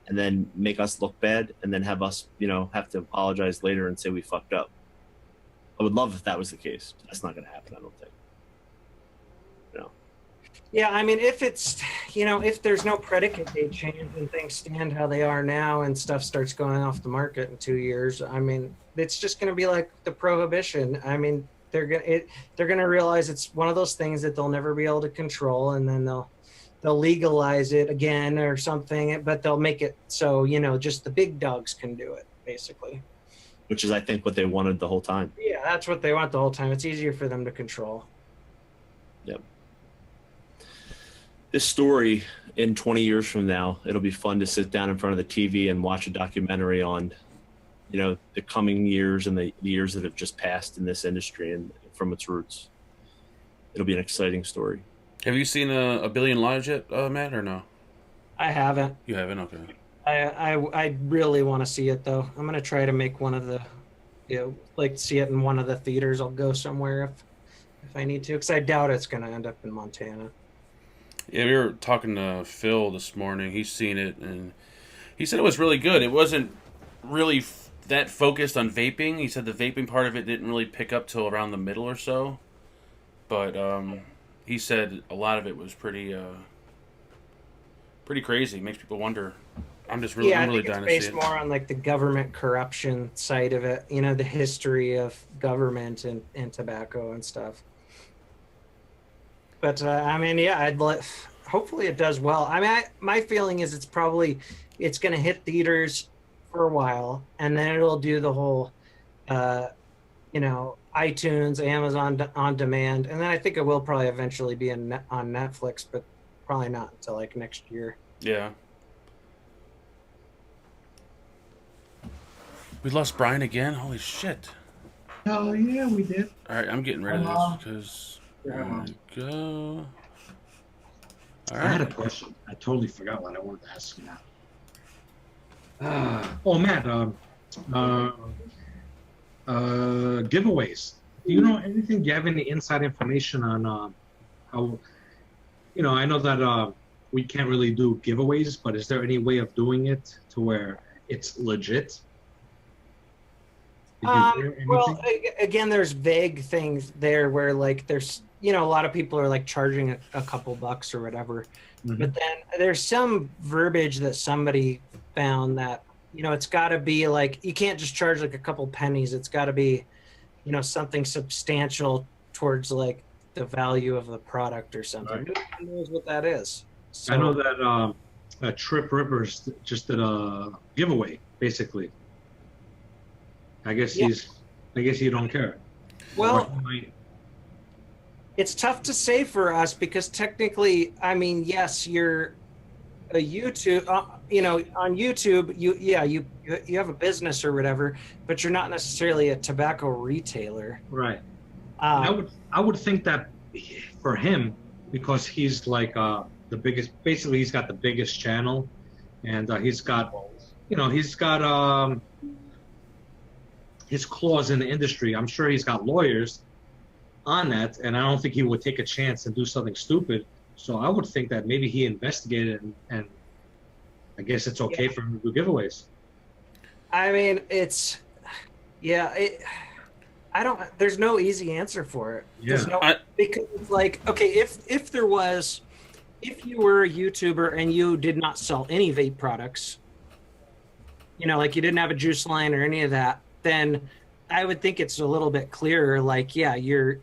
and then make us look bad, and then have us, have to apologize later and say we fucked up. I would love if that was the case. But that's not going to happen, I don't think. Yeah, I mean, if it's, if there's no predicate date change and things stand how they are now and stuff starts going off the market in 2 years, I mean, it's just going to be like the prohibition. I mean, they're gonna realize it's one of those things that they'll never be able to control, and then they'll legalize it again or something, but they'll make it so just the big dogs can do it, basically. Which is, I think, what they wanted the whole time. Yeah, that's what they want the whole time. It's easier for them to control. Yep. This story, in 20 years from now, it'll be fun to sit down in front of the TV and watch a documentary on, the coming years and the years that have just passed in this industry and from its roots. It'll be an exciting story. Have you seen a Billion Lives yet, Matt, or no? I haven't. You haven't? Okay. I really want to see it, though. I'm going to try to make one of the, see it in one of the theaters. I'll go somewhere if I need to, because I doubt it's going to end up in Montana. Yeah, we were talking to Phil this morning. He's seen it, and he said it was really good. It wasn't really that focused on vaping. He said the vaping part of it didn't really pick up till around the middle or so. but he said a lot of it was pretty crazy. Makes people wonder. I'm really I think dying it's to see based it. more on like the government corruption side of it. You know, the history of government and tobacco and stuff. But I mean, yeah, hopefully it does well. I mean, my feeling is it's going to hit theaters for a while, and then it'll do the whole, you know, iTunes, Amazon on demand, and then I think it will probably eventually be on Netflix, but probably not until like next year. Yeah. We lost Brian again? Holy shit. Hell yeah, we did. Alright, I'm getting rid of this because... There we go. I had a Alright. question. I totally forgot what I wanted to ask you now. Oh, Matt, giveaways. Do you know anything? Do you have any inside information on how, you know, I know that we can't really do giveaways, but is there any way of doing it to where it's legit? Did you hear anything? Well, again, there's vague things there where like there's, you know, a lot of people are like charging a couple bucks or whatever. Mhm. But then there's some verbiage that somebody found that, you know, it's got to be like, you can't just charge like a couple pennies. It's got to be, you know, something substantial towards like the value of the product or something. Right. Who knows what that is? So, I know that Trip Rivers just did a giveaway, basically. I guess Yeah. I guess you don't care. well, Or he might- it's tough to say for us because technically, I mean, yes, you're a YouTube, you know, on YouTube, you have a business or whatever, but you're not necessarily a tobacco retailer. right. I would think that for him, because he's like the biggest. Basically, he's got the biggest channel, and he's got, you know, he's got his claws in the industry. I'm sure he's got lawyers on that, and I don't think he would take a chance and do something stupid. So I would think that maybe he investigated, and I guess it's okay for him to do giveaways. I mean, I don't. There's no easy answer for it. There's no, because it's like, okay, if you were a YouTuber and you did not sell any vape products, you know, like you didn't have a juice line or any of that, then I would think it's a little bit clearer. Like, yeah, you're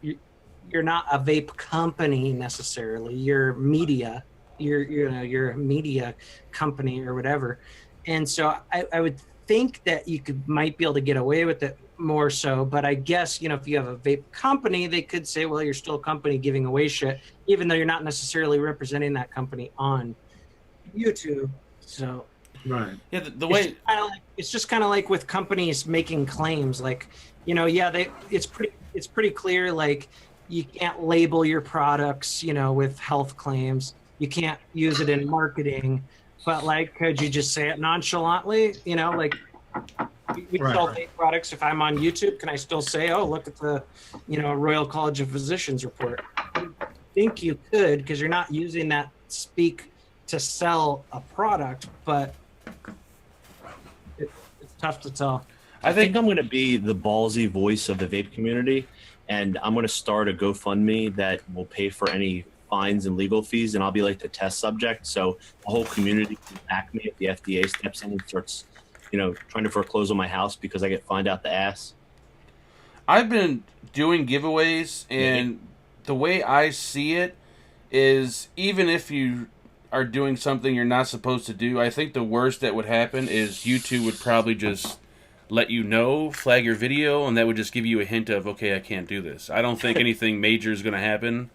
not a vape company necessarily. You're media. You're a media company or whatever. And so I would think that you might be able to get away with it more so. But I guess, you know, if you have a vape company, they could say, well, you're still a company giving away shit, even though you're not necessarily representing that company on YouTube. So Right. Yeah, the way it's just kind of like with companies making claims, like, you know, yeah, it's pretty clear, like you can't label your products, you know, with health claims. You can't use it in marketing, but like, could you just say it nonchalantly? You know, like we sell vape products. If I'm on YouTube, can I still say, oh, look at the, you know, Royal College of Physicians report? I think you could, because you're not using that speak to sell a product, but it's tough to tell. I think I'm going to be the ballsy voice of the vape community, and I'm going to start a GoFundMe that will pay for any fines and legal fees, and I'll be like the test subject, so the whole community can back me if the FDA steps in and starts, you know, trying to foreclose on my house because I get fined out the ass. I've been doing giveaways, and the way I see it is, even if you are doing something you're not supposed to do, I think the worst that would happen is YouTube would probably just let you know, flag your video, and that would just give you a hint of, okay, I can't do this. I don't think anything major is going to happen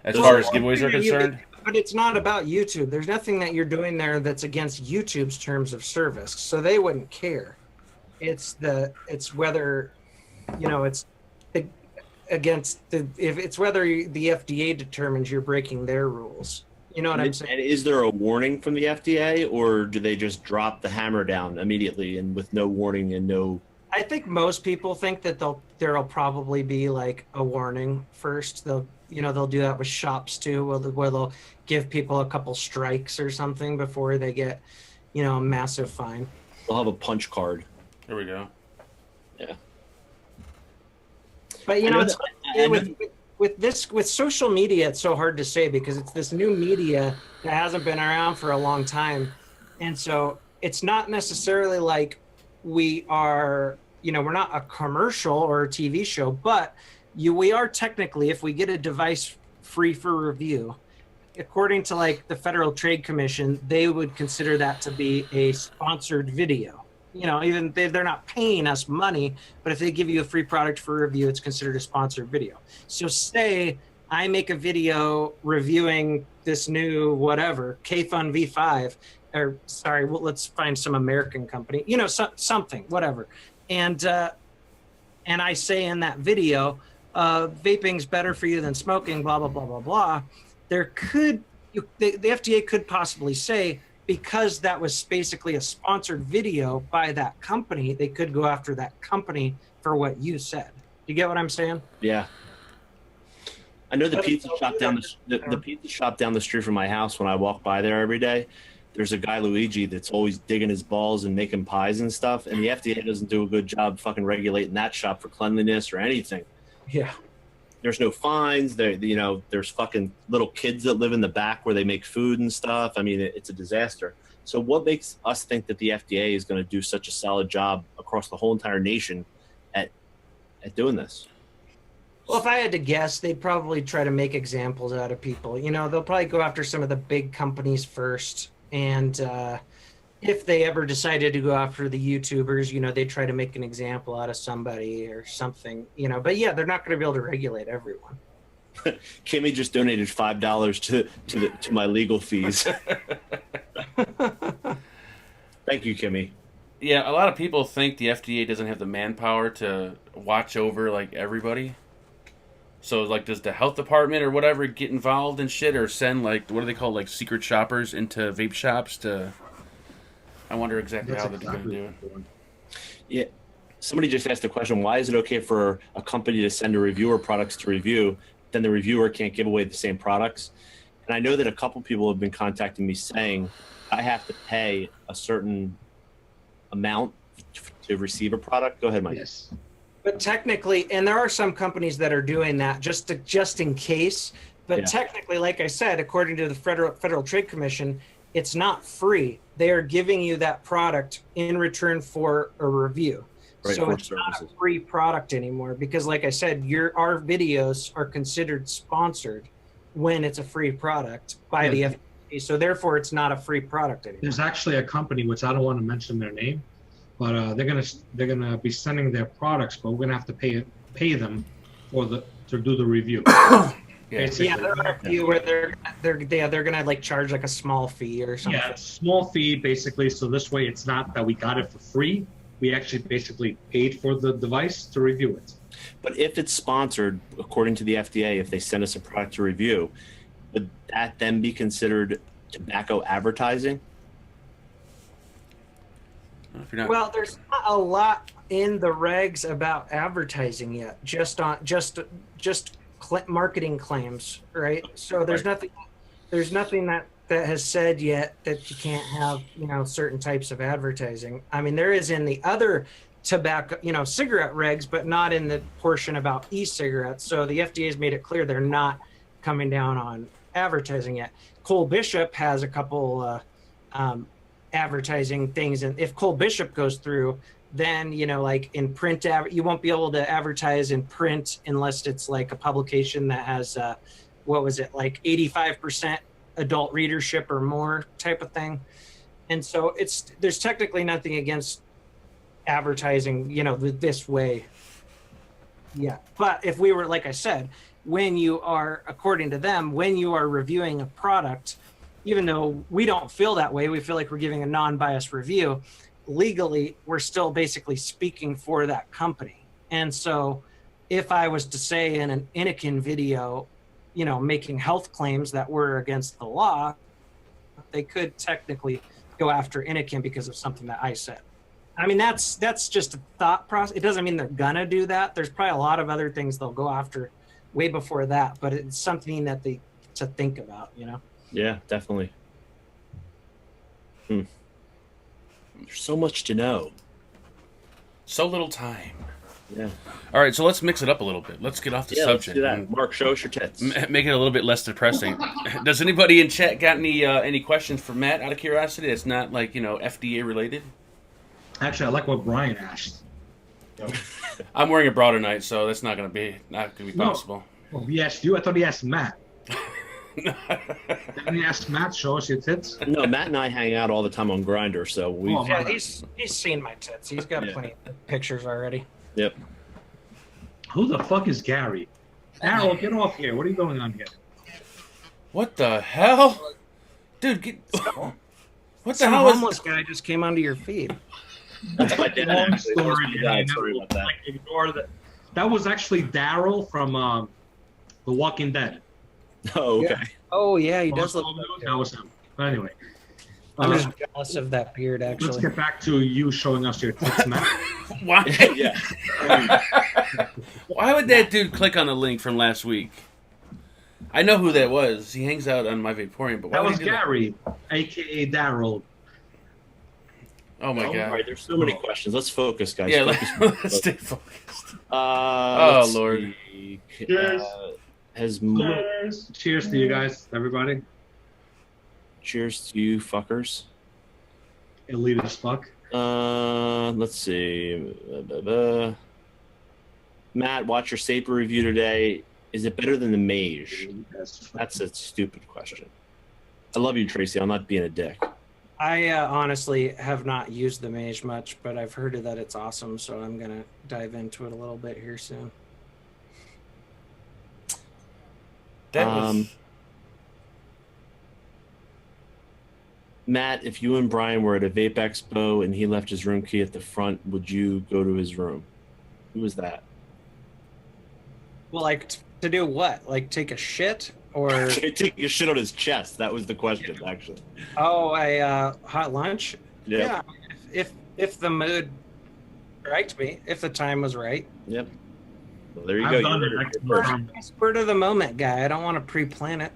as far as giveaways are concerned. But it's not about YouTube. There's nothing that you're doing there that's against YouTube's terms of service, so they wouldn't care. It's whether, you know, it's against it's whether the FDA determines you're breaking their rules. You know what I'm saying? And is there a warning from the FDA, or do they just drop the hammer down immediately and with no warning and no? I think most people think that there'll probably be like a warning first. They'll do that with shops too, where they'll give people a couple strikes or something before they get, you know, a massive fine. They'll have a punch card. There we go. Yeah. But you know, with with social media, it's so hard to say because it's this new media that hasn't been around for a long time, and so it's not necessarily like we are, we're not a commercial or a TV show, but we are technically, if we get a device free for review, according to like the Federal Trade Commission, they would consider that to be a sponsored video. Even they're not paying us money, but if they give you a free product for review, it's considered a sponsored video. So say I make a video reviewing this new whatever K-Fun V5, or sorry, well, let's find some American company, something, whatever. And I say in that video, vaping's better for you than smoking, blah, blah, blah, blah, blah. The FDA could possibly say, because that was basically a sponsored video by that company, they could go after that company for what you said. You get what I'm saying? Yeah. I know the pizza shop down the pizza shop down the street from my house. When I walk by there every day, there's a guy, Luigi, that's always digging his balls and making pies and stuff. And the FDA doesn't do a good job fucking regulating that shop for cleanliness or anything. Yeah. There's no fines. There's fucking little kids that live in the back where they make food and stuff. I mean, it's a disaster. So what makes us think that the FDA is going to do such a solid job across the whole entire nation at doing this? Well, if I had to guess, they'd probably try to make examples out of people. They'll probably go after some of the big companies first. And if they ever decided to go after the YouTubers, they try to make an example out of somebody or something, but yeah, they're not going to be able to regulate everyone. Kimmy just donated $5 to my legal fees. Thank you, Kimmy. Yeah, a lot of people think the FDA doesn't have the manpower to watch over like everybody. So like, does the health department or whatever get involved in shit, or send like, what do they call, like secret shoppers into vape shops to? I wonder exactly how they're going to do it. Yeah. Somebody just asked the question, why is it okay for a company to send a reviewer products to review, then the reviewer can't give away the same products? And I know that a couple people have been contacting me saying I have to pay a certain amount to receive a product. Go ahead, Mike. Yes. But technically, and there are some companies that are doing that just in case, but Yeah. Technically, like I said, according to the Federal Trade Commission, it's not free. They are giving you that product in return for a review. Right, so for it's not a services. free product anymore because, like I said, our videos are considered sponsored when it's a free product by the FDA. So therefore, it's not a free product anymore. There's actually a company, which I don't want to mention their name, but they're gonna be sending their products, but we're gonna have to pay them to do the review. Basically. Yeah, there are a few where they're gonna like charge like a small fee or something. Yeah, small fee basically. So this way, it's not that we got it for free. We actually basically paid for the device to review it. But if it's sponsored, according to the FDA, if they send us a product to review, would that then be considered tobacco advertising? Well, there's not a lot in the regs about advertising yet. Just marketing claims, right? So there's nothing that has said yet that you can't have, certain types of advertising. I mean, there is in the other tobacco, cigarette regs, but not in the portion about e-cigarettes. So the FDA has made it clear they're not coming down on advertising yet. Cole Bishop has a couple advertising things, and if Cole Bishop goes through, then like in print, you won't be able to advertise in print unless it's like a publication that has like 85% adult readership or more type of thing. And so there's technically nothing against advertising, this way. Yeah. But if we were, like I said, when you are, according to them, when you are reviewing a product, even though we don't feel that way, we feel like we're giving a non-biased review, legally, we're still basically speaking for that company. And so if I was to say in an Anakin video, making health claims that were against the law, they could technically go after Anakin because of something that I said. I mean, that's just a thought process. It doesn't mean they're gonna do that. There's probably a lot of other things they'll go after way before that, but it's something that to think about, Yeah, definitely. There's so much to know. So little time. Yeah. All right, so let's mix it up a little bit. Let's get off the Yeah, let's subject. do that. and Mark, show us your tits. Make it a little bit less depressing. Does anybody in chat got any questions for Matt out of curiosity? That's not like FDA related. Actually, I like what Brian asked. I'm wearing a bra tonight, so that's not gonna be No. possible. Well, he asked you. I thought he asked Matt. Didn't he ask Matt? Show us your tits. No, Matt and I hang out all the time on Grindr, so we. Oh, Yeah, he's seen my tits. He's got plenty of pictures already. Yep. Who the fuck is Gary? Errol, get off here. What are you going on here? What the hell, dude? What the Some hell is? homeless guy just came onto your feed. That's my dad. Long actually. That was story. my dad. Sorry about that. Like, ignore that. That was actually Daryl from The Walking Dead. Oh, okay. Oh yeah, he does look. That was him. But anyway, I'm just jealous of that beard, let's actually. get back to you showing us your tits, Matt. Why? Yeah. Why would that dude click on the link from last week? I know who that was. He hangs out on my Vaporium, but why That would was he do that? Gary, aka Daryl. Oh my All god. right, there's so many questions. Let's focus, guys. Yeah, Focus. let's stay focused. Oh, Lord. Cheers. Cheers to you guys, everybody. Cheers to you, fuckers. Elite as fuck. Let's see. Matt, watch your Saper review today. Is it better than the Mage? That's a stupid question. I love you, Tracy. I'm not being a dick. I honestly have not used the Mage much, but I've heard that it's awesome, so I'm gonna dive into it a little bit here soon. That was Matt, if you and Brian were at a Vape Expo and he left his room key at the front, would you go to his room? Who was that? Well, like to do what? Like take a shit or? Take your shit on his chest. That was the question, actually. Oh, a hot lunch. Yeah. Yeah, if the mood liked me, if the time was right. Yep. Well, there you I've go. done You it. heard I it. Spur of the moment guy. I don't want to pre-plan it.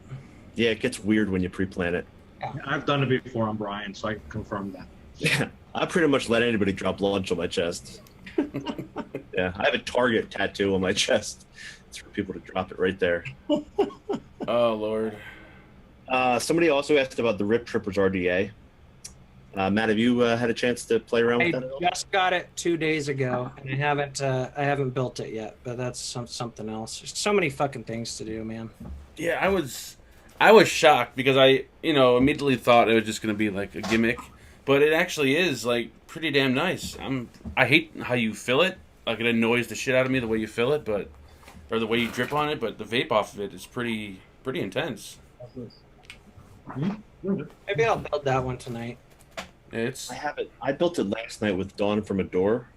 Yeah, it gets weird when you pre-plan it. I've done it before on Brian, so I can confirm that. Yeah, I pretty much let anybody drop lunch on my chest. Yeah, I have a Target tattoo on my chest. It's for people to drop it right there. oh Lord. Somebody also asked about the Rip Trippers RDA. Matt, have you had a chance to play around I with that at all? just got it 2 days ago, and I haven't built it yet. But that's something else. There's so many fucking things to do, man. Yeah, I was shocked because I immediately thought it was just gonna be like a gimmick, but it actually is like pretty damn nice. I hate how you fill it. Like it annoys the shit out of me the way you fill it, or the way you drip on it. But the vape off of it is pretty intense. Maybe I'll build that one tonight. It's I have it. I built it last night with Dawn from Adore.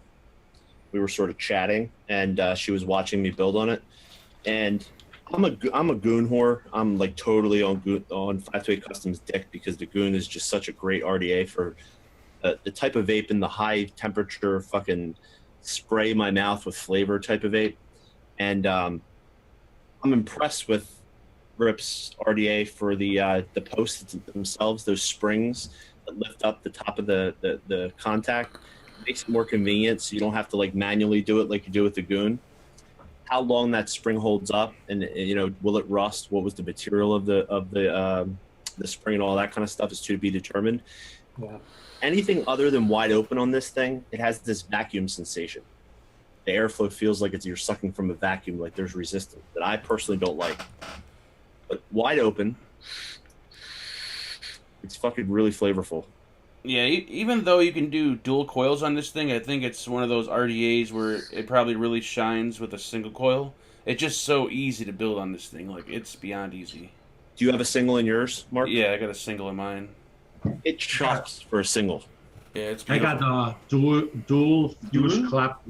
We were sort of chatting, and she was watching me build on it. And I'm a goon whore. I'm like totally on 528 Customs dick because the goon is just such a great RDA for the type of vape in the high temperature fucking spray my mouth with flavor type of vape. And I'm impressed with Rip's RDA for the posts themselves, those springs that lift up the top of the contact. It makes it more convenient so you don't have to like manually do it like you do with the goon. How long that spring holds up, and will it rust? What was the material of the spring and all that kind of stuff is to be determined. Yeah. Anything other than wide open on this thing, it has this vacuum sensation. The airflow feels like you're sucking from a vacuum, like there's resistance that I personally don't like. But wide open, it's fucking really flavorful. yeah. Even though you can do dual coils on this thing, I think it's one of those RDAs where it probably really shines with a single coil. It's just so easy to build on this thing. Like it's beyond easy. Do you have a single in yours, Mark? Yeah, I got a single in mine. It chops for a single. Yeah, it's I beautiful. got dual fuse clap,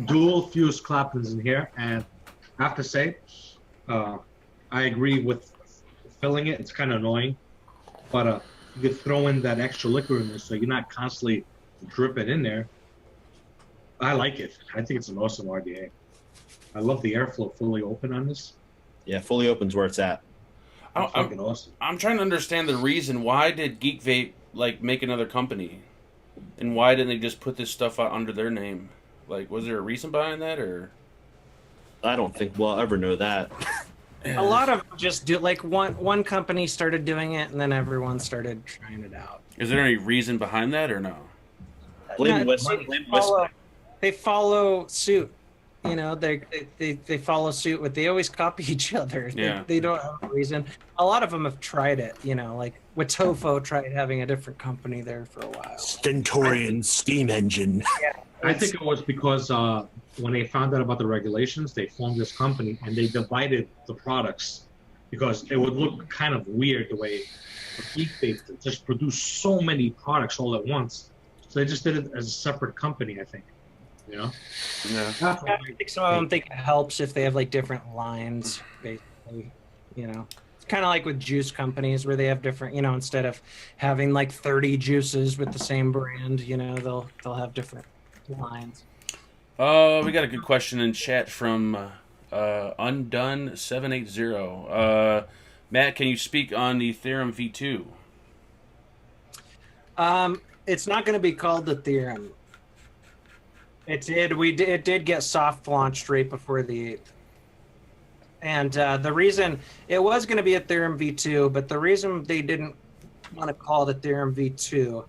dual fuse clappers in here, and I have to say, I agree with filling it. It's kind of annoying, but you could throw in that extra liquid in there, so you're not constantly dripping in there. I like it. I think it's an awesome RDA. I love the airflow fully open on this. Yeah, fully open's where it's at. I- It's fucking awesome. I'm trying to understand the reason. Why did Geek Vape like make another company, and why didn't they just put this stuff out under their name? Like, was there a reason behind that, or? I don't think we'll ever know that. A lot of them just do like one company started doing it, and then everyone started trying it out. Is there any reason behind that, or no? Blame No, West. they follow suit. You know, they follow suit with. They always copy each other. Yeah. They don't have a reason. A lot of them have tried it. You know, like with Tofo tried having a different company there for a while. Stentorian steam engine. I think it was because when they found out about the regulations, they formed this company and they divided the products because it would look kind of weird the way a geek vape just produced so many products all at once. So they just did it as a separate company, I think. You know? Yeah. I think some of them think it helps if they have like different lines, basically. You know, it's kind of like with juice companies where they have different. You know, instead of having like 30 juices with the same brand, you know, they'll have different lines. We got a good question in chat from Undone780. Matt, can you speak on the Theorem V2? It's not going to be called the Theorem. It did get soft launched right before the 8th. And the reason it was going to be a Theorem V2, but the reason they didn't want to call it a Theorem V2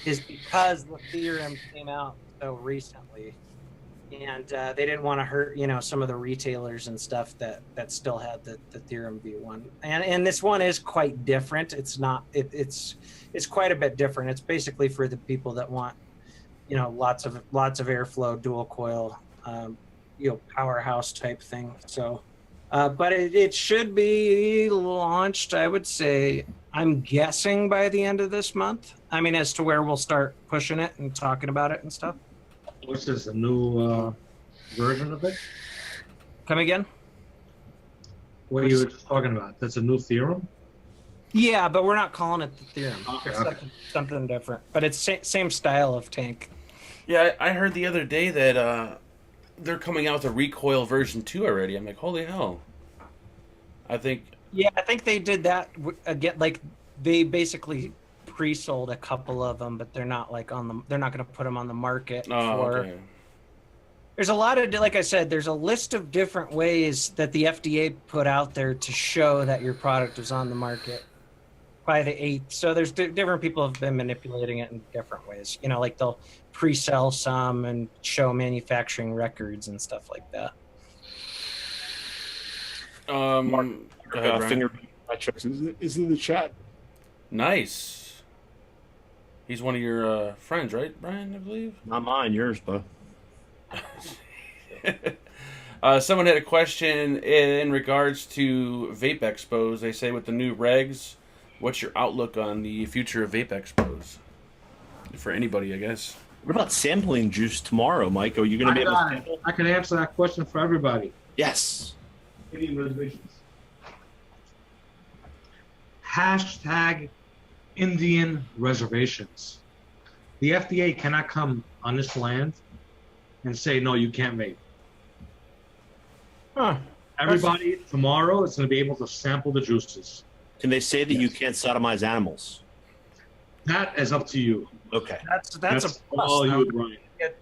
is because the Theorem came out so recently, and they didn't want to hurt, you know, some of the retailers and stuff that still had the Theorem V1. And this one is quite different. It's not it's quite a bit different. It's basically for the people that want, you know, lots of airflow, dual coil, you know, powerhouse type thing. So, but it should be launched, I would say, I'm guessing by the end of this month. I mean, as to where we'll start pushing it and talking about it and stuff. What's this, a new version of it? Come again? What you were just talking about? That's a new theorem? Yeah, but we're not calling it the Theorem. Okay, It's okay. something different. But it's same style of tank. Yeah, I heard the other day that they're coming out with a recoil version 2 already. I'm like, holy hell. I think they did that again. Like they basically pre-sold a couple of them, but they're not like they're not going to put them on the market okay. There's a lot of, like I said, there's a list of different ways that the FDA put out there to show that your product is on the market by the 8th. So there's different people have been manipulating it in different ways. You know, like they'll pre-sell some and show manufacturing records and stuff like that. Go ahead, Brian. Finger is in the chat. Nice. He's one of your friends, right, Brian, I believe? Not mine, yours, bud. Someone had a question in regards to vape expos. They say with the new regs, what's your outlook on the future of vape expos? For anybody, I guess. What about sampling juice tomorrow, Mike? Are you going to be able to sample? I can answer that question for everybody. Yes. Indian reservations. Hashtag Indian reservations. The FDA cannot come on this land and say, no, you can't vape. Huh. Everybody tomorrow is going to be able to sample the juices. Can they say that you can't sodomize animals? That is up to you. Okay. That's a all plus. you, Brian.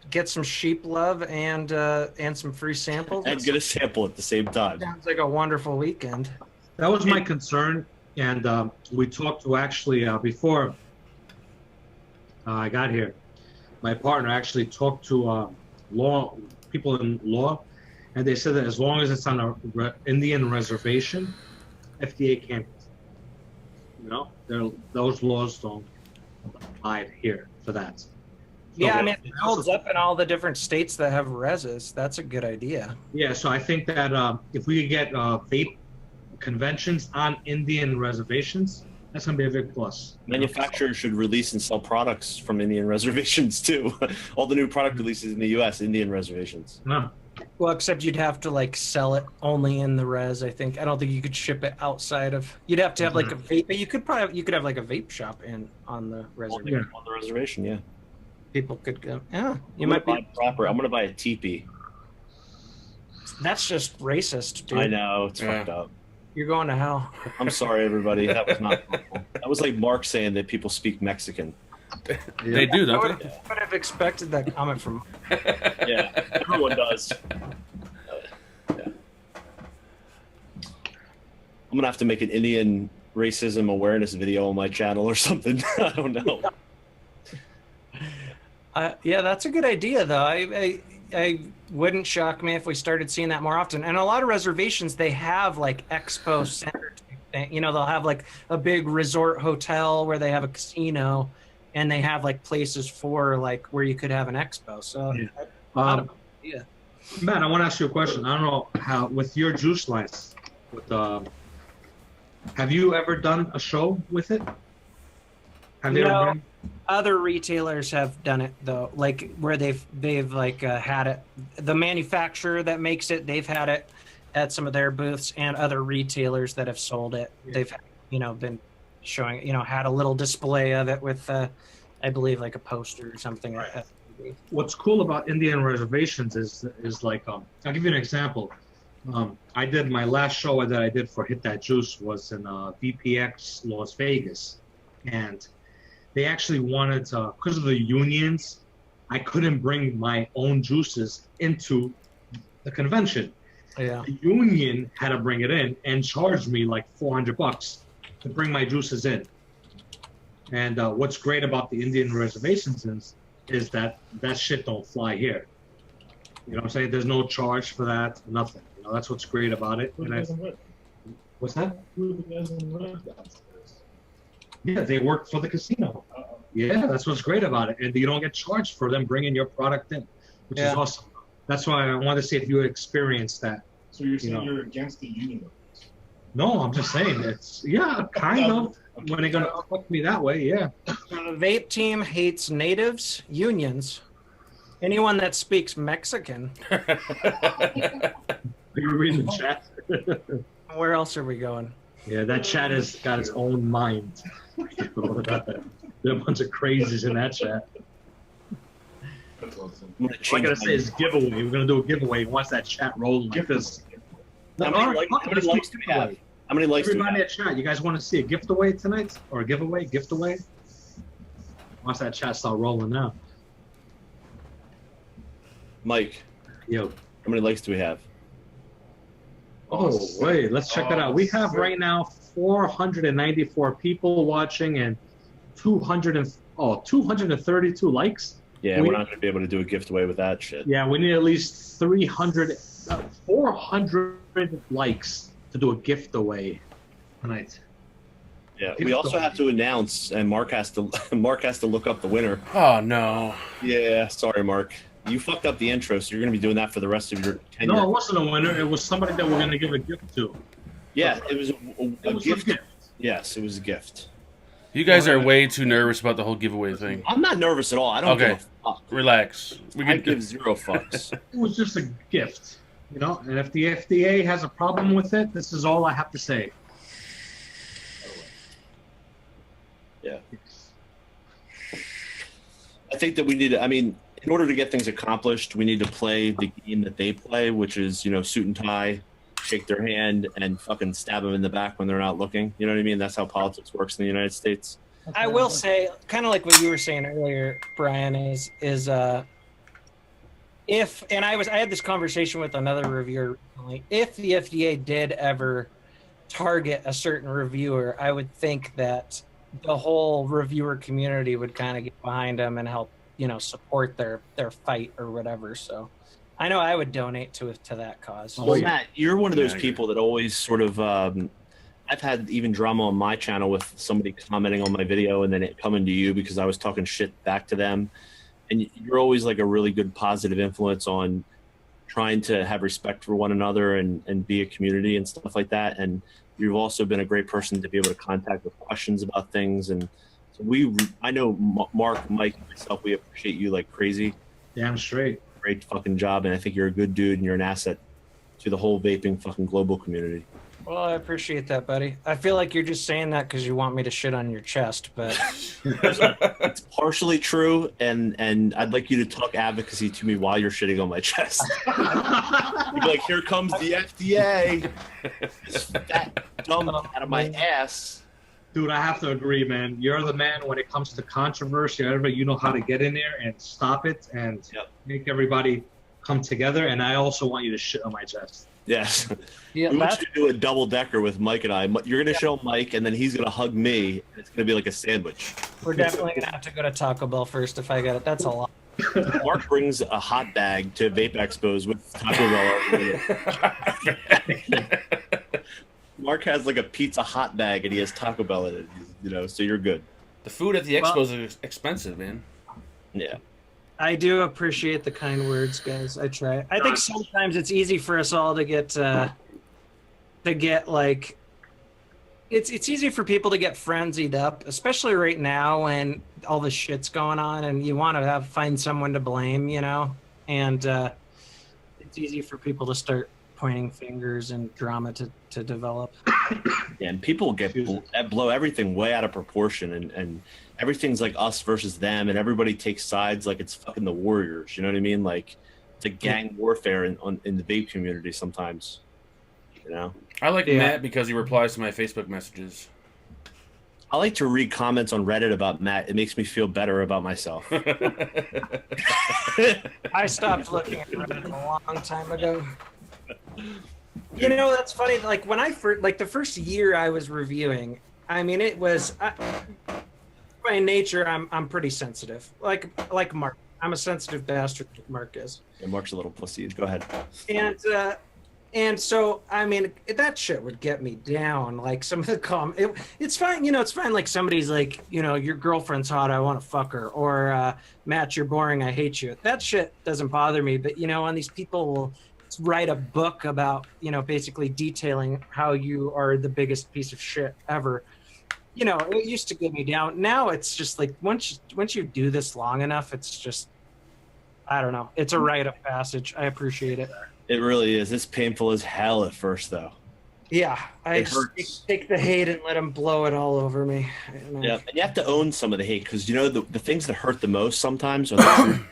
Get some sheep love and some free samples. And get a sample at the same time. Sounds like a wonderful weekend. That was my concern, and we talked to actually before I got here. My partner actually talked to people in law, and they said that as long as it's on a Indian reservation, FDA can't. You know, those laws don't apply here for that. Yeah, I mean, it holds up in all the different states that have reses. That's a good idea. Yeah, so I think that if we could get vape conventions on Indian reservations, that's going to be a big plus. Manufacturers should release and sell products from Indian reservations too. All the new product releases in the U.S. Indian reservations. No. Well, except you'd have to like sell it only in the res. I think. I don't think you could ship it outside of. You'd have to have like a vape. But you could have like a vape shop on the reservation. On the reservation, yeah. People could go. Yeah, you I'm might gonna be. buy proper. I'm going to buy a teepee. That's just racist, dude. I know it's fucked up. You're going to hell. I'm sorry, everybody. That was not. That was like Mark saying that people speak Mexican. They do, I don't would have expected that comment from. Yeah, everyone does. Yeah. I'm gonna have to make an Indian racism awareness video on my channel or something. I don't know. Yeah, that's a good idea, though. I wouldn't shock me if we started seeing that more often. And a lot of reservations, they have like expo center. You know, they'll have like a big resort hotel where they have a casino, and they have like places for like where you could have an expo. So, yeah. Matt, I want to ask you a question. I don't know how with your juice lines. Have you ever done a show with it? Have you ever been? Other retailers have done it though, like where they've like had it. The manufacturer that makes it, they've had it at some of their booths, and other retailers that have sold it, they've been showing, had a little display of it with, I believe, like a poster or something like that. What's cool about Indian reservations is like I'll give you an example. I did my last show that I did for Hit That Juice was in VPX Las Vegas, and they actually wanted to, because of the unions, I couldn't bring my own juices into the convention. Yeah. The union had to bring it in and charge me like $400 to bring my juices in. And what's great about the Indian reservations is that shit don't fly here. You know what I'm saying? There's no charge for that, nothing. That's what's great about it. What's that? Who are the guys in red downstairs? Yeah, they work for the casino. Yeah, that's what's great about it. And you don't get charged for them bringing your product in, which is awesome. That's why I wanted to see if you experienced that. So you're saying you're against the union? No, I'm just saying it's, kind of. When they're going to affect me that way, yeah. The vape team hates natives, unions, anyone that speaks Mexican. You're reading the chat. Where else are we going? Yeah, that chat has got its own mind. There are a bunch of crazies in that chat. That's awesome. All I gotta say is giveaway. We're gonna do a giveaway. Once that chat rolls, because How many likes do we have? How many likes do we have? Everybody at chat, you guys want to see a gift away tonight or a giveaway? Gift away. Once that chat start rolling now. Mike, Yo. how many likes do we have? Oh wait, let's check that out. We have right now 494 people watching and 232 likes. Yeah, we're not going to be able to do a gift away with that shit. Yeah, we need at least 400 likes to do a gift away tonight. Yeah, we also have to announce, and Mark has to look up the winner. Oh no. Yeah, sorry, Mark. You fucked up the intro, so you're going to be doing that for the rest of your tenure. No, it wasn't a winner. It was somebody that we're going to give a gift to. Yeah, it was a gift. A gift. Yes, it was a gift. You guys are way too nervous about the whole giveaway thing. I'm not nervous at all. I don't give a fuck. Relax. I give zero fucks. It was just a gift, and if the FDA has a problem with it, this is all I have to say. Yeah. I think that we need to, in order to get things accomplished, we need to play the game that they play, which is, suit and tie, shake their hand, and fucking stab them in the back when they're not looking. You know what I mean? That's how politics works in the United States. I will say, kind of like what you were saying earlier, Brian, is if, and I had this conversation with another reviewer recently, if the FDA did ever target a certain reviewer, I would think that the whole reviewer community would kind of get behind them and help, support their fight or whatever. So I know I would donate to that cause. Well, Matt, you're one of those people that always sort of, I've had even drama on my channel with somebody commenting on my video and then it coming to you because I was talking shit back to them. And you're always like a really good positive influence on trying to have respect for one another and be a community and stuff like that. And you've also been a great person to be able to contact with questions about things. And so I know Mark, Mike, and myself, we appreciate you like crazy. Damn straight. Great fucking job. And I think you're a good dude and you're an asset to the whole vaping fucking global community. Well, I appreciate that, buddy. I feel like you're just saying that because you want me to shit on your chest, but it's partially true, and I'd like you to talk advocacy to me while you're shitting on my chest. You'd be like, "Here comes the FDA, this fat dumb out of my ass." Dude, I have to agree, man. You're the man when it comes to controversy. You know how to get in there and stop it and make everybody come together. And I also want you to shit on my chest. Yes. Yeah, We want you to do a double decker with Mike and I. You're going to show Mike, and then he's going to hug me. And it's going to be like a sandwich. we're definitely gonna have to go to Taco Bell first if I get it. That's a lot. Mark brings a hot bag to Vape Expos with Taco Bell. Mark has like a pizza hot bag, and he has Taco Bell in it. You know, so you're good. The food at the expos is expensive, man. Yeah. I do appreciate the kind words, guys. I try. I think sometimes it's easy for us all to get like, it's easy for people to get frenzied up, especially right now when all this shit's going on, and you want to find someone to blame, you know, and it's easy for people to start pointing fingers and drama to develop. Yeah, and people blow everything way out of proportion, and everything's like us versus them, and everybody takes sides like it's fucking the Warriors. You know what I mean? Like it's a gang warfare in the vape community sometimes. You know, I like Matt because he replies to my Facebook messages. I like to read comments on Reddit about Matt. It makes me feel better about myself. I stopped looking at Reddit a long time ago. You know, that's funny. Like when I first, like the first year I was reviewing, I mean, it was by nature I'm pretty sensitive. Like Mark, I'm a sensitive bastard. Like Mark is. Yeah, Mark's a little pussy. Go ahead. And so I mean that shit would get me down. Like some of the it's fine. You know, it's fine. Like somebody's like, you know, your girlfriend's hot, I want to fuck her, or Matt, you're boring, I hate you. That shit doesn't bother me. But you know, when these people will write a book about, you know, basically detailing how you are the biggest piece of shit ever, you know, it used to get me down. Now it's just like once you do this long enough, it's just, I don't know, it's a rite of passage. I appreciate it. It really is. It's painful as hell at first, though. Yeah, I hurts. just take the hate and let them blow it all over me. Yeah, and you have to own some of the hate, because you know the things that hurt the most sometimes are the truth.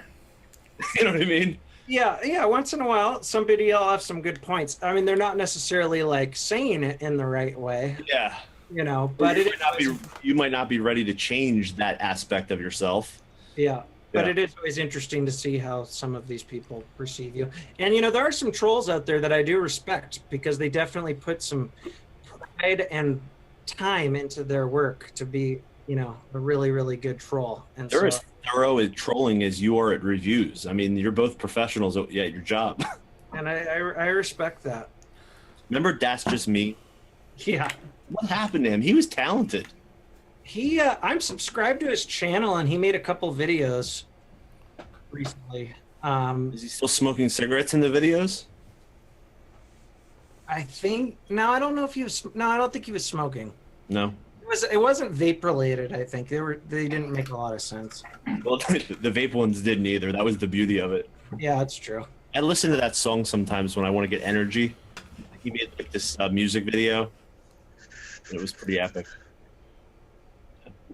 You know what I mean? Yeah. Once in a while, somebody will have some good points. I mean, they're not necessarily like saying it in the right way. Yeah. You know, but you might not be ready to change that aspect of yourself. Yeah. But it is always interesting to see how some of these people perceive you. And, you know, there are some trolls out there that I do respect because they definitely put some pride and time into their work to be, you know, a really, really good troll. And they're as thorough at trolling as you are at reviews. I mean, you're both professionals at your job. And I respect that. Remember That's Just Me? Yeah. What happened to him? He was talented. I'm subscribed to his channel, and he made a couple videos recently. Is he still smoking cigarettes in the videos? I think I don't know if he was. No, I don't think he was smoking. No. It wasn't vape related. I think they didn't make a lot of sense. Well, the vape ones didn't either. That was the beauty of it. Yeah, that's true. I listen to that song sometimes when I want to get energy. He made like this music video. It was pretty epic.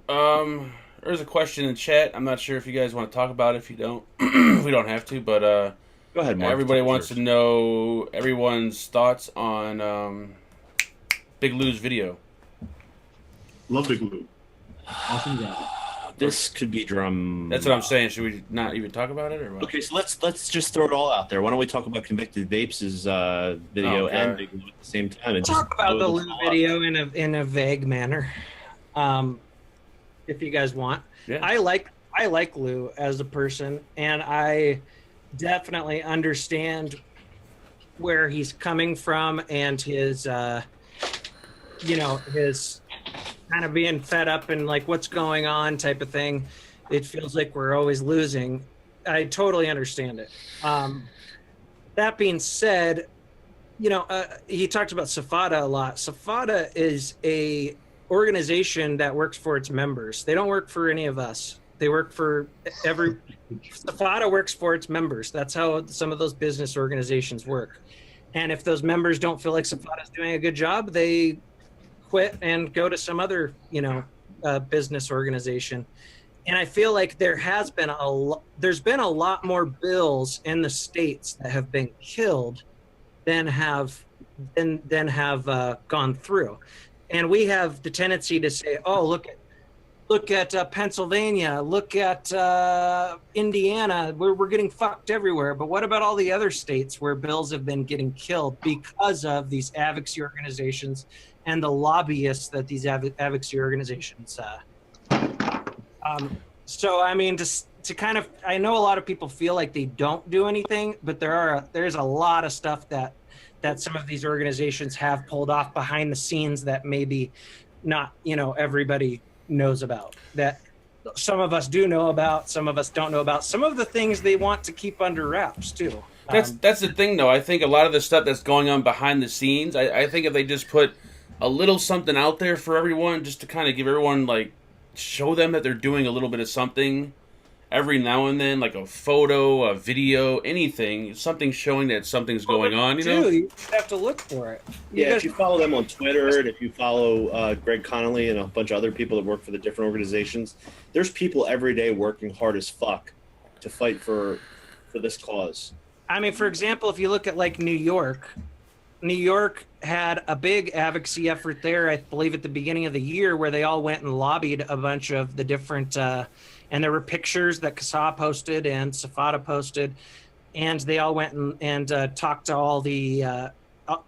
There's a question in chat. I'm not sure if you guys want to talk about it. If you don't, we don't have to. But go ahead, Mark. Everybody wants to know everyone's thoughts on Big Lou's video. Love Big Lou. Awesome guy. This could be drum. That's what I'm saying. Should we not even talk about it, or what? Okay, so let's just throw it all out there. Why don't we talk about Convicted Vapes' video and Big Lou at the same time? And talk about the Lou video in a vague manner, if you guys want. Yeah. I like Lou as a person, and I definitely understand where he's coming from and his his kind of being fed up and like what's going on type of thing. It feels like we're always losing. I totally understand it. That being said, he talked about SFATA a lot. SFATA is a organization that works for its members. They don't work for any of us. They work for SFATA works for its members. That's how some of those business organizations work. And if those members don't feel like SFATA is doing a good job, they quit and go to some other, business organization. And I feel like there's been a lot more bills in the states that have been killed than have gone through. And we have the tendency to say, oh, look at Pennsylvania, look at Indiana, we're getting fucked everywhere. But what about all the other states where bills have been getting killed because of these advocacy organizations and the lobbyists that these advocacy organizations so I mean, just to kind of, I know a lot of people feel like they don't do anything, but there's a lot of stuff that some of these organizations have pulled off behind the scenes that maybe not, everybody knows about, that some of us do know about, some of us don't know about, some of the things they want to keep under wraps too. That's the thing, though. I think a lot of the stuff that's going on behind the scenes, I think if they just put a little something out there for everyone, just to kind of give everyone, like, show them that they're doing a little bit of something every now and then, like a photo, a video, anything, something showing that something's going on, You have to look for it. If you follow them on Twitter, and if you follow Greg Connolly and a bunch of other people that work for the different organizations, there's people every day working hard as fuck to fight for this cause. I mean, for example, if you look at like New York had a big advocacy effort there, I believe at the beginning of the year, where they all went and lobbied a bunch of the different, and there were pictures that Kasa posted and Safada posted, and they all went and talked to all the,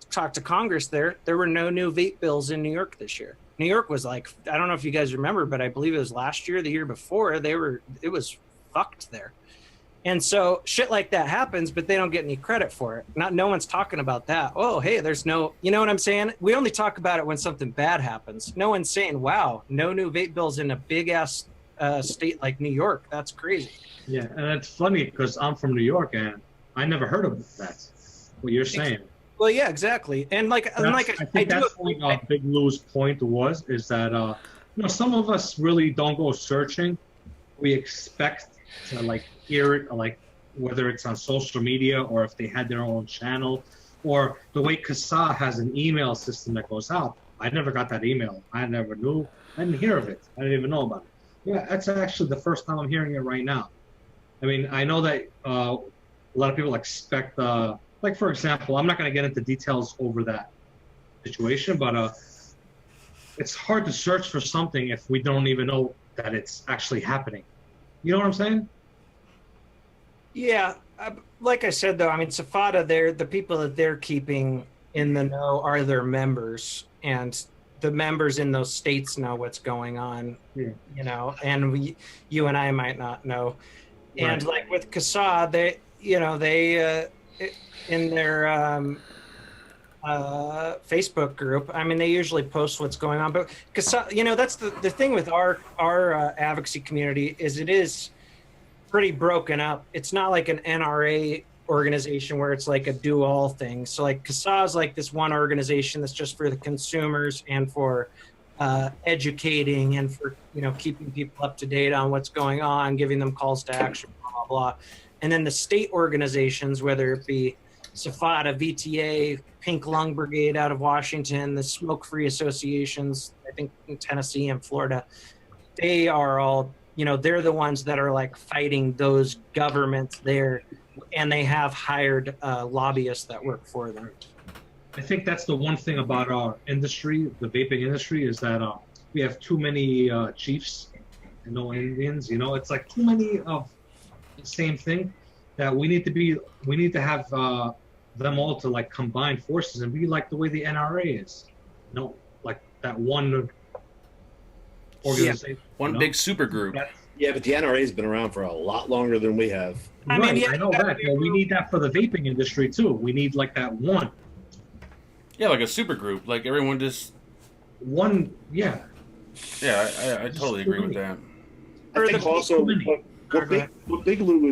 talked to Congress there. There were no new vape bills in New York this year. New York was like, I don't know if you guys remember, but I believe it was last year, the year before, it was fucked there. And so shit like that happens, but they don't get any credit for it. No one's talking about that. Oh, hey, there's no, you know what I'm saying? We only talk about it when something bad happens. No one's saying, wow, no new vape bills in a big ass state like New York. That's crazy. Yeah, and it's funny because I'm from New York and I never heard of that. What you're saying. Well, yeah, exactly. And I think that's what Big Lou's point is that some of us really don't go searching. We expect to like hear it, like whether it's on social media or if they had their own channel, or the way Kasa has an email system that goes out. I never got that email. I never knew. I didn't hear of it. I didn't even know about it. Yeah, that's actually the first time I'm hearing it right now. I mean, I know that a lot of people expect, like for example, I'm not going to get into details over that situation, but it's hard to search for something if we don't even know that it's actually happening. You know what I'm saying? Yeah, like I said, though, I mean, Safada, the people that they're keeping in the know are their members, and the members in those states know what's going on, and you and I might not know. Right. And like with Kasa, they in their Facebook group, I mean, they usually post what's going on, but Kasa, that's the thing with our advocacy community is it is pretty broken up. It's not like an NRA organization where it's like a do-all thing. So like Kasa is like this one organization that's just for the consumers and for educating and for keeping people up to date on what's going on, giving them calls to action, blah blah blah. And then the state organizations, whether it be Safada, VTA, Pink Lung Brigade out of Washington, the smoke-free associations, I think in Tennessee and Florida, they are all, they're the ones that are like fighting those governments there, and they have hired lobbyists that work for them. I think that's the one thing about our industry, the vaping industry, is that we have too many chiefs and no Indians. It's like too many of the same thing that we need to have them all to like combine forces and be like the way the NRA is. Like that one organization. Yeah, one big super group. Yeah, but the NRA has been around for a lot longer than we have. I mean, I know that, but we need that for the vaping industry too. We need like that one. Yeah, like a super group. Like everyone just one. Yeah. Yeah, I totally agree with that. I think also what Big Lou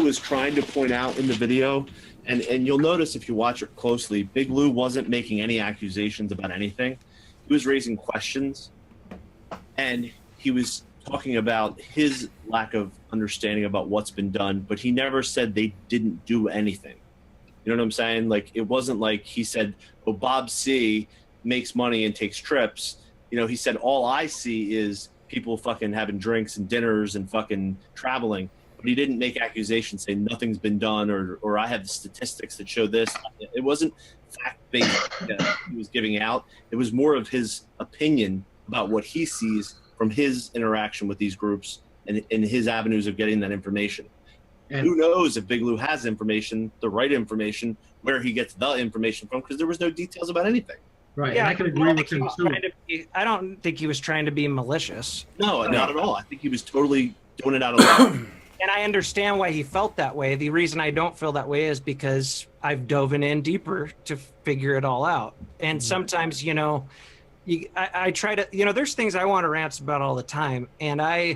is trying to point out in the video, and you'll notice if you watch it closely, Big Lou wasn't making any accusations about anything. He was raising questions, and he was talking about his lack of understanding about what's been done, but he never said they didn't do anything. You know what I'm saying? Like, it wasn't like he said, oh, Bob C makes money and takes trips. He said, all I see is people fucking having drinks and dinners and fucking traveling. But he didn't make accusations saying nothing's been done or I have the statistics that show this. It wasn't fact-based that he was giving out. It was more of his opinion about what he sees from his interaction with these groups and his avenues of getting that information. And Who knows if Big Lou has information, the right information, where he gets the information from, because there was no details about anything. right, Yeah, and I can agree with him too. I don't think he was trying to be malicious. No, not at all. I think he was totally doing it out of love. And I understand why he felt that way. The reason I don't feel that way is because I've dove in deeper to figure it all out. And sometimes, you know, I try to, you know, there's things I want to rant about all the time. And I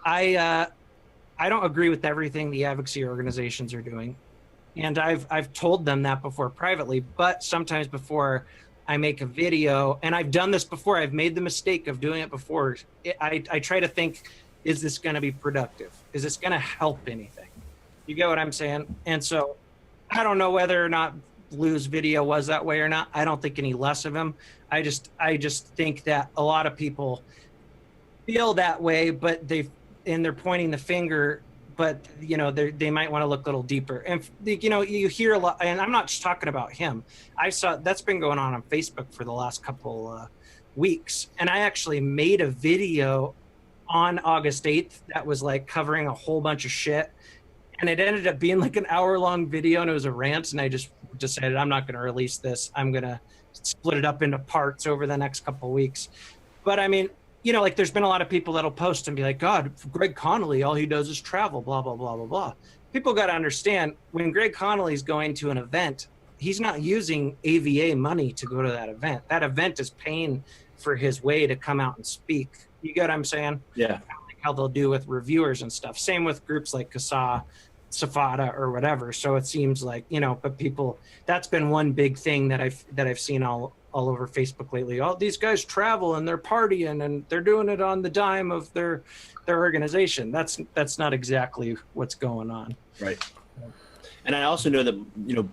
don't agree with everything the advocacy organizations are doing. And I've told them that before privately, but sometimes before I make a video, and I've done this before, I've made the mistake of doing it before. I try to think, is this going to be productive? Is this going to help anything? You get what I'm saying? And so I don't know whether or not Lou's video was that way or not. I don't think any less of him. I just think that a lot of people feel that way, but they're pointing the finger, but you know, they might want to look a little deeper. And you know, you hear a lot, and I'm not just talking about him. I saw that's been going on Facebook for the last couple weeks. And I actually made a video on August 8th that was like covering a whole bunch of shit, and it ended up being like an hour-long video, and it was a rant, and I just decided I'm not going to release this. I'm going to split it up into parts over the next couple of weeks. But I mean, you know, like there's been a lot of people that'll post and be like, God, Greg Connolly, all he does is travel, blah, blah, blah, blah, blah. People got to understand, when Greg Connolly's going to an event, he's not using AVA money to go to that event. That event is paying for his way to come out and speak. You get what I'm saying? Yeah. Like how they'll do with reviewers and stuff. Same with groups like CASA, Safada, or whatever. So it seems like, you know, but people, that's been one big thing that I've seen all over Facebook lately. All these guys travel and they're partying and they're doing it on the dime of their organization. That's not exactly what's going on. Right. And I also know that, you know,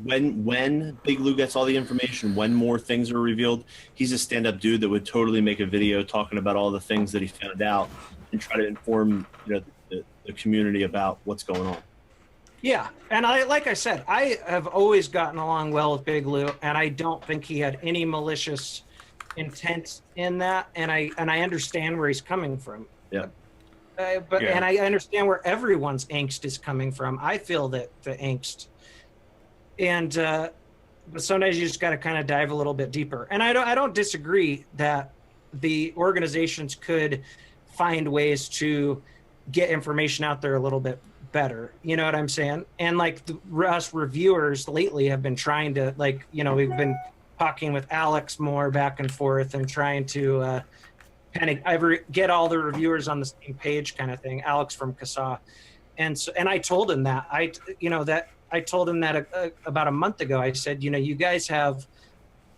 when Big Lou gets all the information, when more things are revealed, he's a stand-up dude that would totally make a video talking about all the things that he found out and try to inform, you know, the community about what's going on. Yeah, and like I said, I have always gotten along well with Big Lou, and I don't think he had any malicious intent in that, and I understand where he's coming from. Yeah. And I understand where everyone's angst is coming from. I feel that the angst, and but sometimes you just got to kind of dive a little bit deeper. And I don't disagree that the organizations could find ways to get information out there a little bit better. You know what I'm saying? And like us reviewers lately have been trying to, like, you know, we've been talking with Alex more back and forth and trying to kind of get all the reviewers on the same page, kind of thing. Alex from CASA, and I told him that I told him that about a month ago. I said, you know, you guys have,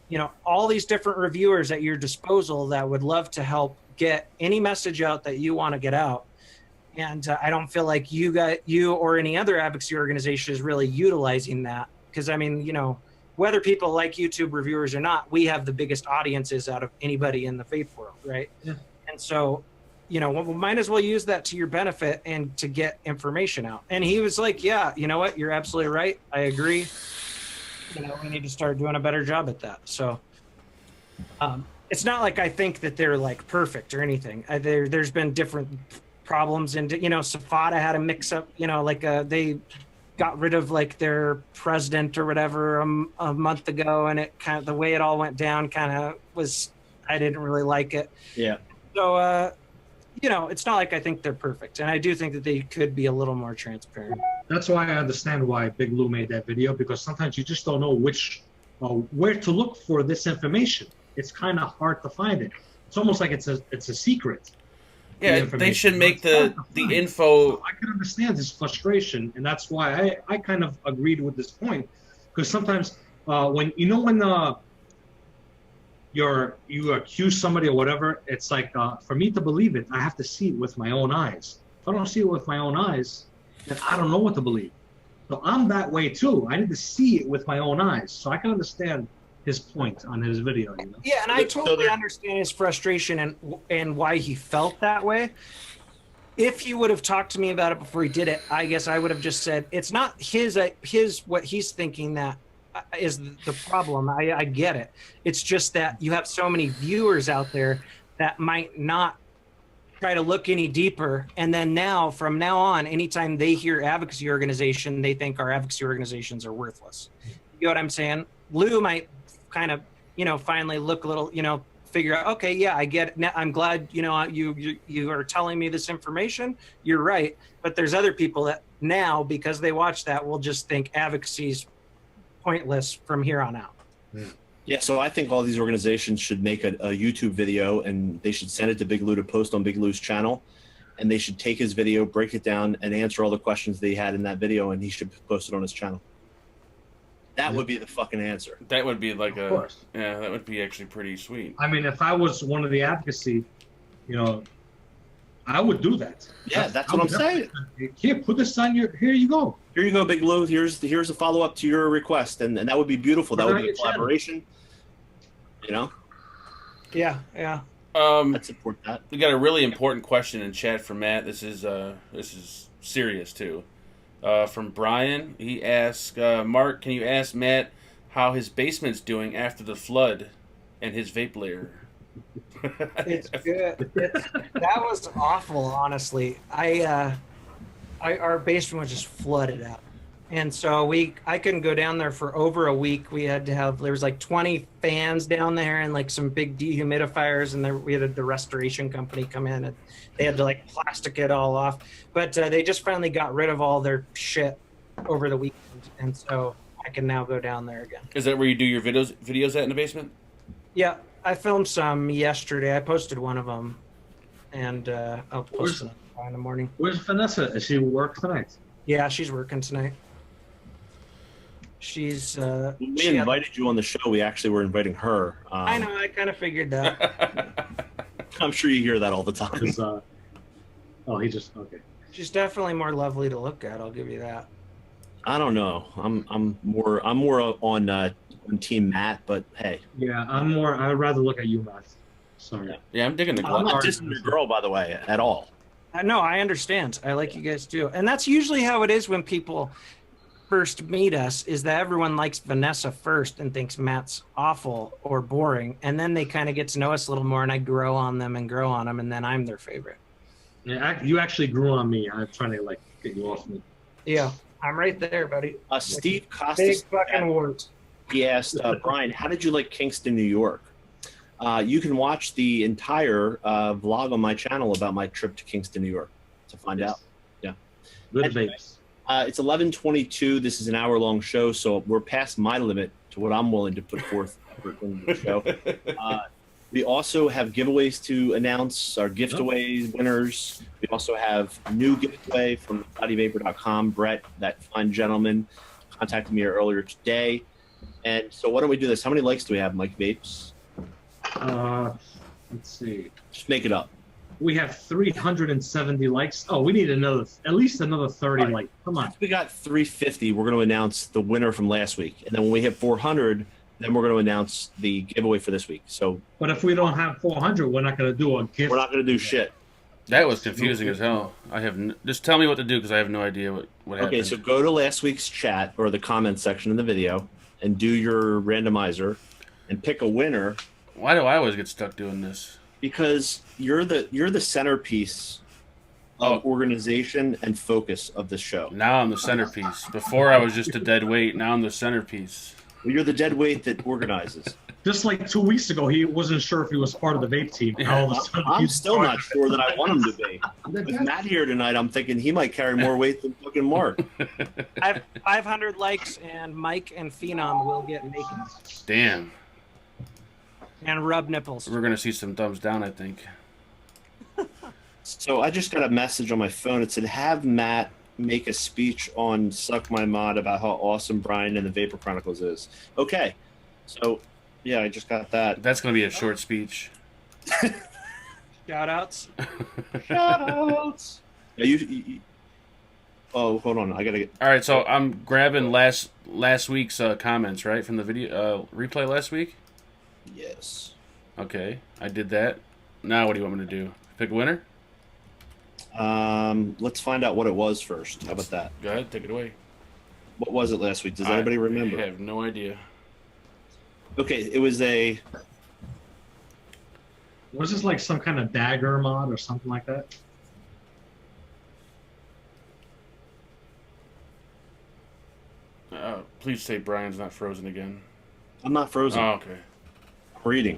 you know, all these different reviewers at your disposal that would love to help get any message out that you want to get out. And I don't feel like you or any other advocacy organization is really utilizing that. Because, I mean, you know, whether people like YouTube reviewers or not, we have the biggest audiences out of anybody in the vape world, right? Yeah. And so, you know, we might as well use that to your benefit and to get information out. And he was like, yeah, you know what? You're absolutely right. I agree. You know, we need to start doing a better job at that. So it's not like I think that they're like perfect or anything. There's been different problems, and you know, Safada had a mix up, you know, like they got rid of like their president or whatever a month ago, and it kind of, the way it all went down kind of was, I didn't really like it. Yeah. So you know, it's not like I think they're perfect, and I do think that they could be a little more transparent. That's why I understand why Big Lou made that video, because sometimes you just don't know which where to look for this information. It's kind of hard to find it. It's almost like it's a secret. Yeah, they should make the info. I can understand his frustration, and that's why I kind of agreed with this point, because sometimes when you accuse somebody or whatever, it's like for me to believe it, I have to see it with my own eyes. If I don't see it with my own eyes, then I don't know what to believe. So I'm that way too. I need to see it with my own eyes, so I can understand his point on his video. You know? Yeah, and I totally understand his frustration and why he felt that way. If he would have talked to me about it before he did it, I guess I would have just said it's not his what he's thinking that is the problem. I get it. It's just that you have so many viewers out there that might not try to look any deeper. And then now, from now on, anytime they hear advocacy organization, they think our advocacy organizations are worthless. You know what I'm saying? Lou might kind of, finally look a little, figure out, okay, yeah, I get it. I'm glad, you are telling me this information. You're right. But there's other people that now, because they watch that, will just think advocacy's pointless from here on out. Yeah, so I think all these organizations should make a YouTube video, and they should send it to Big Lou to post on Big Lou's channel, and they should take his video, break it down, and answer all the questions they had in that video, and he should post it on his channel. That would be the fucking answer. That would be like Of course. yeah, that would be actually pretty sweet. I mean, if I was one of the advocacy, I would do that. Yeah, that's what I'm saying. Here, put this on your. Here you go. Here you go, Big Lou. Here's a follow up to your request, and that would be beautiful. That would be a collaboration. Yeah. I'd support that. We got a really important question in chat from Matt. This is serious too. From Brian, he asks, Mark, can you ask Matt how his basement's doing after the flood and his vape layer? It's good. That was awful, honestly. Our basement was just flooded out. And so I couldn't go down there for over a week. We had to have, there was like 20 fans down there and like some big dehumidifiers, and we had the restoration company come in and they had to like plastic it all off. But they just finally got rid of all their shit over the weekend. And so I can now go down there again. Is that where you do your videos at in the basement? Yeah, I filmed some yesterday. I posted one of them, and I'll post it in the morning. Where's Vanessa? Is she work tonight? Yeah, she's working tonight. She's. When we invited you on the show, we actually were inviting her. I know. I kind of figured that. I'm sure you hear that all the time. He just okay. She's definitely more lovely to look at. I'll give you that. I don't know. I'm more on Team Matt, but hey. Yeah, I'd rather look at you, Matt. Sorry. Yeah, I'm digging the I'm glass. not dissing your girl, by the way, at all. No, I understand. I like you guys too, and that's usually how it is when people first meet us. Is that everyone likes Vanessa first and thinks Matt's awful or boring, and then they kind of get to know us a little more, and I grow on them, and then I'm their favorite. Yeah, you actually grew on me. I'm trying to get you off me. Yeah, I'm right there, buddy. Steve Costas. Big fucking words. He asked, Brian, how did you like Kingston, New York? You can watch the entire vlog on my channel about my trip to Kingston, New York to find out. Yeah. Good Anyway, vapes. It's 11:22. This is an hour-long show, so we're past my limit to what I'm willing to put forth for the show. We also have giveaways to announce, our giveaway winners. We also have new giveaway from bodyvapor.com. Brett, that fine gentleman, contacted me earlier today. And so why don't we do this? How many likes do we have, Mike Vapes? Let's see. Just make it up. We have 370 likes. Oh, we need at least another 30 Right. likes. Come on. If we got 350, we're going to announce the winner from last week. And then when we hit 400, then we're going to announce the giveaway for this week. So But if we don't have 400, we're not going to do a gift. we're not going to do shit. That was confusing as hell. Just tell me what to do because I have no idea what happened. Okay, so go to last week's chat or the comment section in the video and do your randomizer and pick a winner. Why do I always get stuck doing this? Because you're the centerpiece of organization and focus of the show. Now I'm the centerpiece. Before I was just a dead weight. Now I'm the centerpiece. You're the dead weight that organizes. Just like 2 weeks ago, he wasn't sure if he was part of the vape team. Yeah. All of a sudden, I'm he's still part not of it. sure that I want him to be. With Matt here tonight, I'm thinking he might carry more weight than fucking Mark. I have 500 likes, and Mike and Phenom will get naked Damn. and rub nipples. We're going to see some thumbs down, I think. So I just got a message on my phone. It said, have Matt make a speech on Suck My Mod about how awesome Brian and the Vapor Chronicles is. Okay. So, yeah, I just got that. That's going to be a short speech. Shout outs. Shout-outs. Yeah, oh, hold on. I got to get... All right, so I'm grabbing last week's comments, right, from the video replay last week? Yes. Okay, I did that. Now what do you want me to do? Pick a winner? Let's find out what it was first. How about that? Go ahead, take it away. What was it last week? Does I anybody remember? have no idea. Okay, it was a. Was this like some kind of dagger mod or something like that? Please say Brian's not frozen again. I'm not frozen. Oh, okay. I'm reading.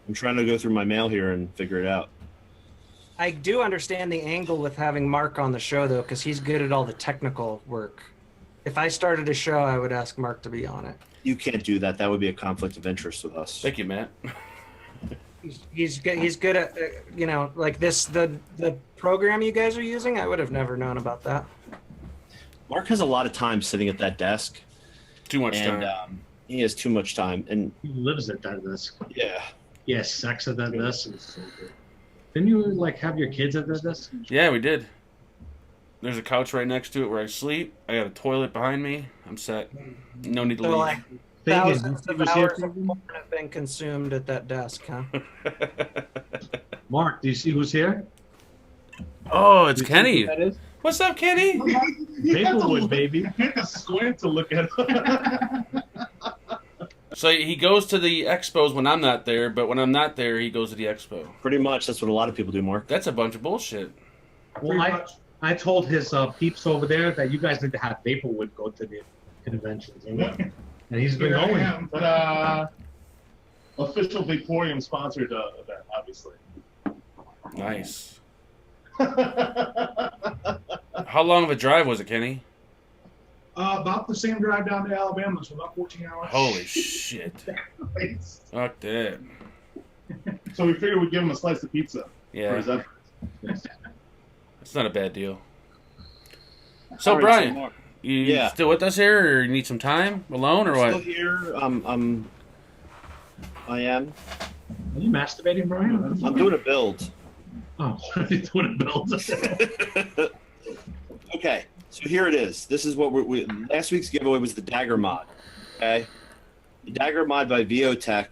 I'm trying to go through my mail here and figure it out. I do understand the angle with having Mark on the show, though, because he's good at all the technical work. If I started a show, I would ask Mark to be on it. You can't do that. That would be a conflict of interest with us. Thank you, Matt. He's good at like the program you guys are using. I would have never known about that. Mark has a lot of time sitting at that desk. Too much time. He has too much time, and He lives at that desk. yeah. He has sex at that desk. Didn't you like have your kids at that desk? Yeah, we did. There's a couch right next to it where I sleep. I got a toilet behind me. I'm set. No need to So leave. like Fagan, thousands you of was here, hours of Fagan? porn have been consumed at that desk, huh? Mark, do you see who's here? Oh, it's Do you see Kenny. who that is? What's up, Kenny? Vaporwood, baby. You have to squint to look at it. So he goes to the expos when I'm not there, but when I'm not there, he goes to the expo. Pretty much, that's what a lot of people do, Mark. That's a bunch of bullshit. Well, I told his peeps over there that you guys need to have Vaporwood go to the conventions. And he's been Here I going. am, but official Vaporium sponsored event, obviously. Nice. How long of a drive was it, Kenny? About the same drive down to Alabama, so about 14 hours. Holy shit. Fuck that. So we figured we'd give him a slice of pizza for Yeah, his effort. it's not a bad deal. So, All right, Brian, Mark, you Yeah. still with us here, or you need some time alone, or still what? here. I am. Are you masturbating, Brian? I'm doing a build. Oh, he's doing a build. Okay, so here it is. This is what we last week's giveaway was the Dagger mod. Okay, the Dagger mod by VOTech,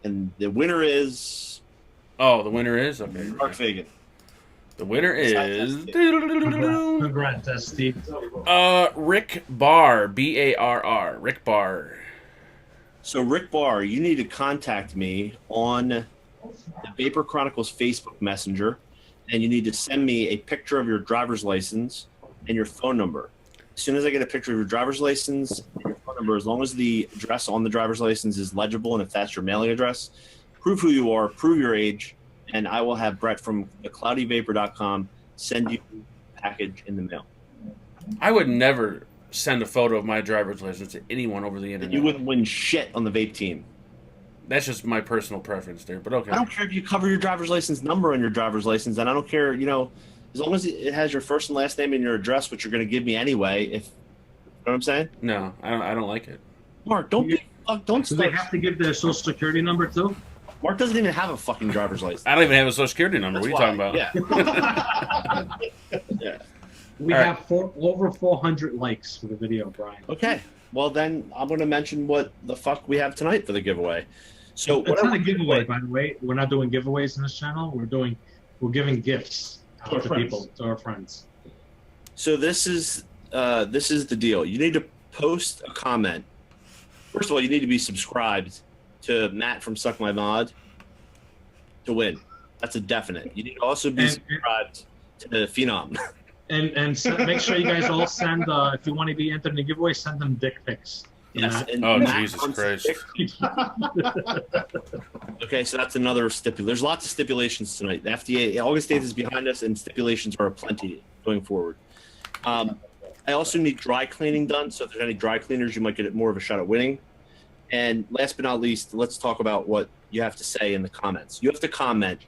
and the winner is Oh, the winner is? Okay. Mark Fagan. The winner is... Congrats, Steve. Rick Barr. B-A-R-R. Rick Barr. So Rick Barr, you need to contact me on the Vapor Chronicles Facebook Messenger, and you need to send me a picture of your driver's license and your phone number. As soon as I get a picture of your driver's license and your phone number, as long as the address on the driver's license is legible and if that's your mailing address, prove who you are, prove your age, and I will have Brett from thecloudyvapor.com send you a package in the mail. I would never send a photo of my driver's license to anyone over the internet. You wouldn't win shit on the vape team. That's just my personal preference there, but okay. I don't care if you cover your driver's license number on your driver's license, and I don't care, as long as it has your first and last name and your address, which you're going to give me anyway. If you know what I'm saying, No, I don't like it. Mark, don't Do they start. have to give their social security number too? Mark doesn't even have a fucking driver's license. I don't even have a social security number. That's What are you why, talking about? Yeah. Yeah. We All right. have over 400 likes for the video, Brian. Okay. Well, then I'm going to mention what the fuck we have tonight for the giveaway. So It's not a giveaway, by the way. We're not doing giveaways in this channel. We're giving gifts To our to friends. people, to our friends. So this is the deal. You need to post a comment. First of all, you need to be subscribed to Matt from Suck My Mod to win. That's a definite. You need to also be And- subscribed to the Phenom. Make sure you guys all send, if you want to be entered in the giveaway, send them dick pics. Yes. And Oh, Matt Jesus wants Christ. Okay, so that's another stipulation. There's lots of stipulations tonight. The FDA, August 8th is behind us, and stipulations are aplenty going forward. I also need dry cleaning done, so if there's any dry cleaners, you might get more of a shot at winning. And last but not least, let's talk about what you have to say in the comments. You have to comment,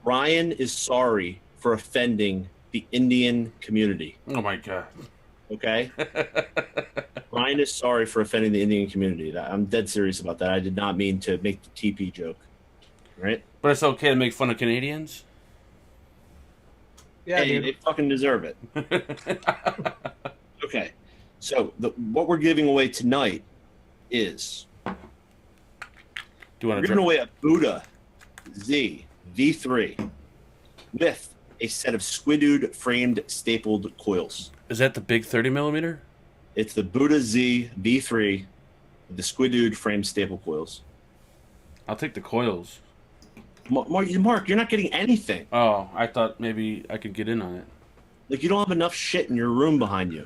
Ryan is sorry for offending the Indian community. Oh my god. Okay? Ryan is sorry for offending the Indian community. I'm dead serious about that. I did not mean to make the TP joke. Right? But it's okay to make fun of Canadians? Yeah, Hey, dude. they fucking deserve it. Okay. So what we're giving away tonight is Do you want we're to giving away a Buddha Z V3 with a set of Squidood framed stapled coils. Is that the big 30 millimeter? It's the Buddha Z V3 with the Squidude frame staple coils. I'll take the coils. Mark, you're not getting anything. Oh, I thought maybe I could get in on it. Like, you don't have enough shit in your room behind you.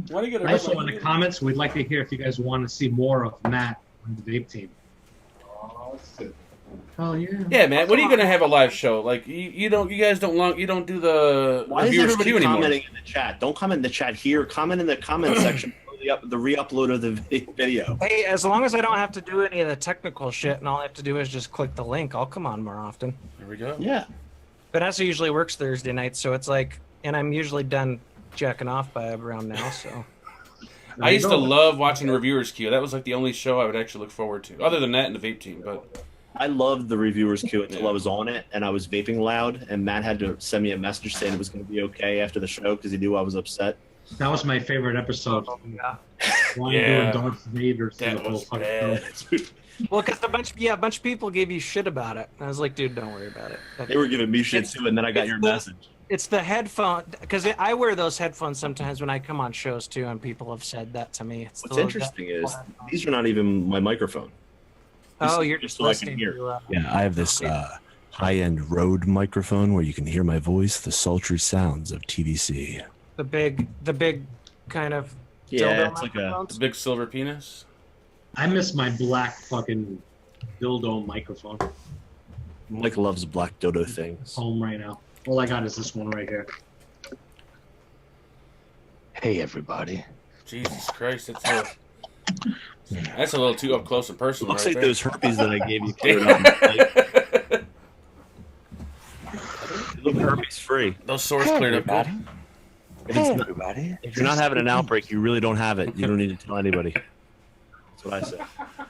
Why do you get Also, in the comments, we'd like to hear if you guys want to see more of Matt on the vape team. Oh yeah. Yeah, man. When are you gonna have a live show? Like you guys don't do the Why is reviewers everybody queue anymore. commenting in the chat? Don't comment in the chat here. Comment in the comment section for the re-upload of the video. Hey, as long as I don't have to do any of the technical shit and all I have to do is just click the link, I'll come on more often. There we go. Yeah. Vanessa usually works Thursday nights, so it's like, and I'm usually done jacking off by around now, so. I used to love watching the reviewers queue. That was like the only show I would actually look forward to, other than that and the vape team. But I loved the reviewers queue until I was on it and I was vaping loud, and Matt had to send me a message saying it was going to be okay after the show because he knew I was upset. That was my favorite episode. Yeah. Doing Darth Vader through that the whole was fucking bad. show. Well, because a bunch of people gave you shit about it. And I was like, dude, don't worry about it. They were giving me shit too, and then I got your message. It's the headphone, because I wear those headphones sometimes when I come on shows too, and people have said that to me. It's What's the- interesting is these are not even my microphone. Oh, These you're are just so I can listening hear. to. Yeah, I have this high-end Rode microphone where you can hear my voice, the sultry sounds of TVC. The big kind of. Yeah, dildo it's like a microphones. the big silver penis. I miss my black fucking dildo microphone. Mike loves black dodo things. Home right now. All I got is this one right here. Hey, everybody. Jesus Christ, that's a little too up close and personal. Looks right like there. those herpes that I gave you cleared up. Look herpes free. Those sores cleared up good. If you're not having an outbreak, you really don't have it. You don't need to tell anybody. That's what I say.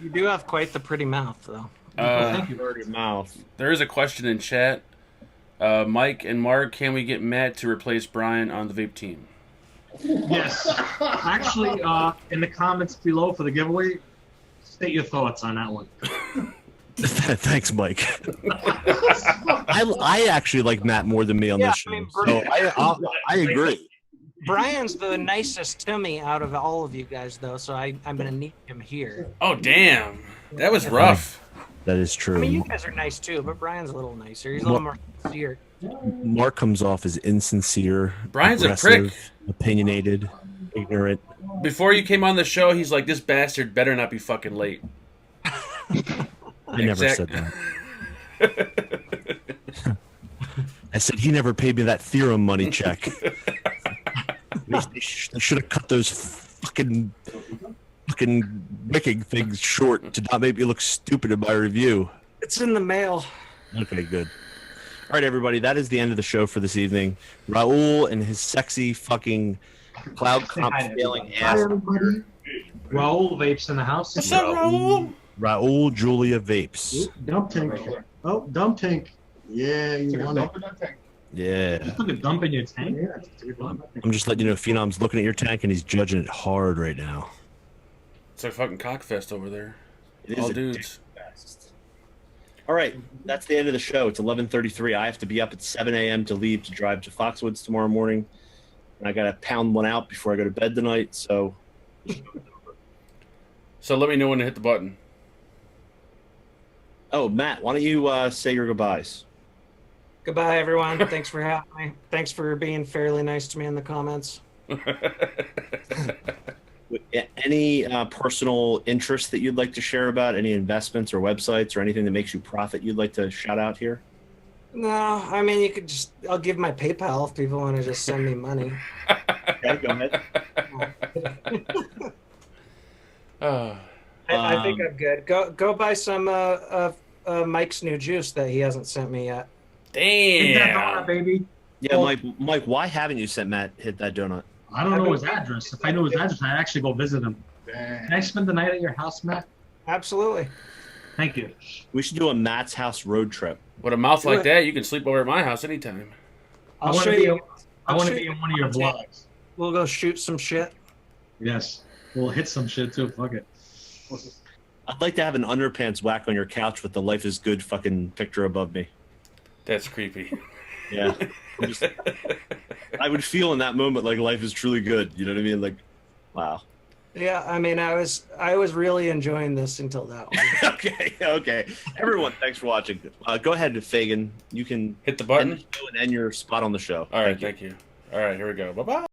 You do have quite the pretty mouth, though. Thank you. Bird your mouth. There is a question in chat. Mike and Mark, can we get Matt to replace Brian on the vape team? Yes. Actually, in the comments below for the giveaway, state your thoughts on that one. Thanks, Mike. I actually like Matt more than me on this show, so I agree. Brian's the nicest to me out of all of you guys, though, so I'm going to need him here. Oh, damn. That was rough. That is true. I mean, you guys are nice, too, but Brian's a little nicer. He's a little more sincere. Mark comes off as insincere. Brian's a aggressive, prick. Opinionated, ignorant. Before you came on the show, he's like, this bastard better not be fucking late. I never said that. I said he never paid me that theorem money check. They should have cut those fucking wicking things short to not make me look stupid in my review. It's in the mail. Okay, good. All right, everybody. That is the end of the show for this evening. Raul and his sexy fucking cloud comp scaling Hi, ass. everybody. Raul Vapes in the house. What's up, Raul? Raul Julia Vapes. Dump tank. Oh, dump tank. Yeah, you want it. Yeah. You took a dump in your tank? I'm just letting you know Phenom's looking at your tank and he's judging it hard right now. It's a fucking cockfest over there. It is All a dudes. fest. All right, that's the end of the show. It's 11:33. I have to be up at 7 a.m. to leave to drive to Foxwoods tomorrow morning, and I got to pound one out before I go to bed tonight. So, So let me know when to hit the button. oh, Matt, why don't you say your goodbyes? Goodbye, everyone. Thanks for having me. Thanks for being fairly nice to me in the comments. Any personal interest that you'd like to share about, any investments or websites or anything that makes you profit you'd like to shout out here? No, I mean, you could just, I'll give my PayPal if people want to just send me money. Okay, go ahead. I think I'm good. Go buy some Mike's new juice that he hasn't sent me yet. Hit that donut, Damn. baby. Yeah, Mike, why haven't you sent Matt hit that donut? I don't know his address. If I knew his address, I'd actually go visit him. Can I spend the night at your house, Matt? Absolutely. Thank you. We should do a Matt's house road trip. With a mouth Do like it. that, you can sleep over at my house anytime. I I'll want show to be. you. I want to show be you in one of your content. vlogs. We'll go shoot some shit. Yes. We'll hit some shit too. Fuck it. I'd like to have an underpants whack on your couch with the Life is Good fucking picture above me. That's creepy. Yeah. I would feel in that moment like life is truly good. You know what I mean? Like, wow. Yeah, I mean, I was really enjoying this until that one. Okay. Everyone, thanks for watching. Go ahead, Fagan. You can Hit the button. end the show and end your spot on the show. All right, thank you. All right, here we go. Bye-bye.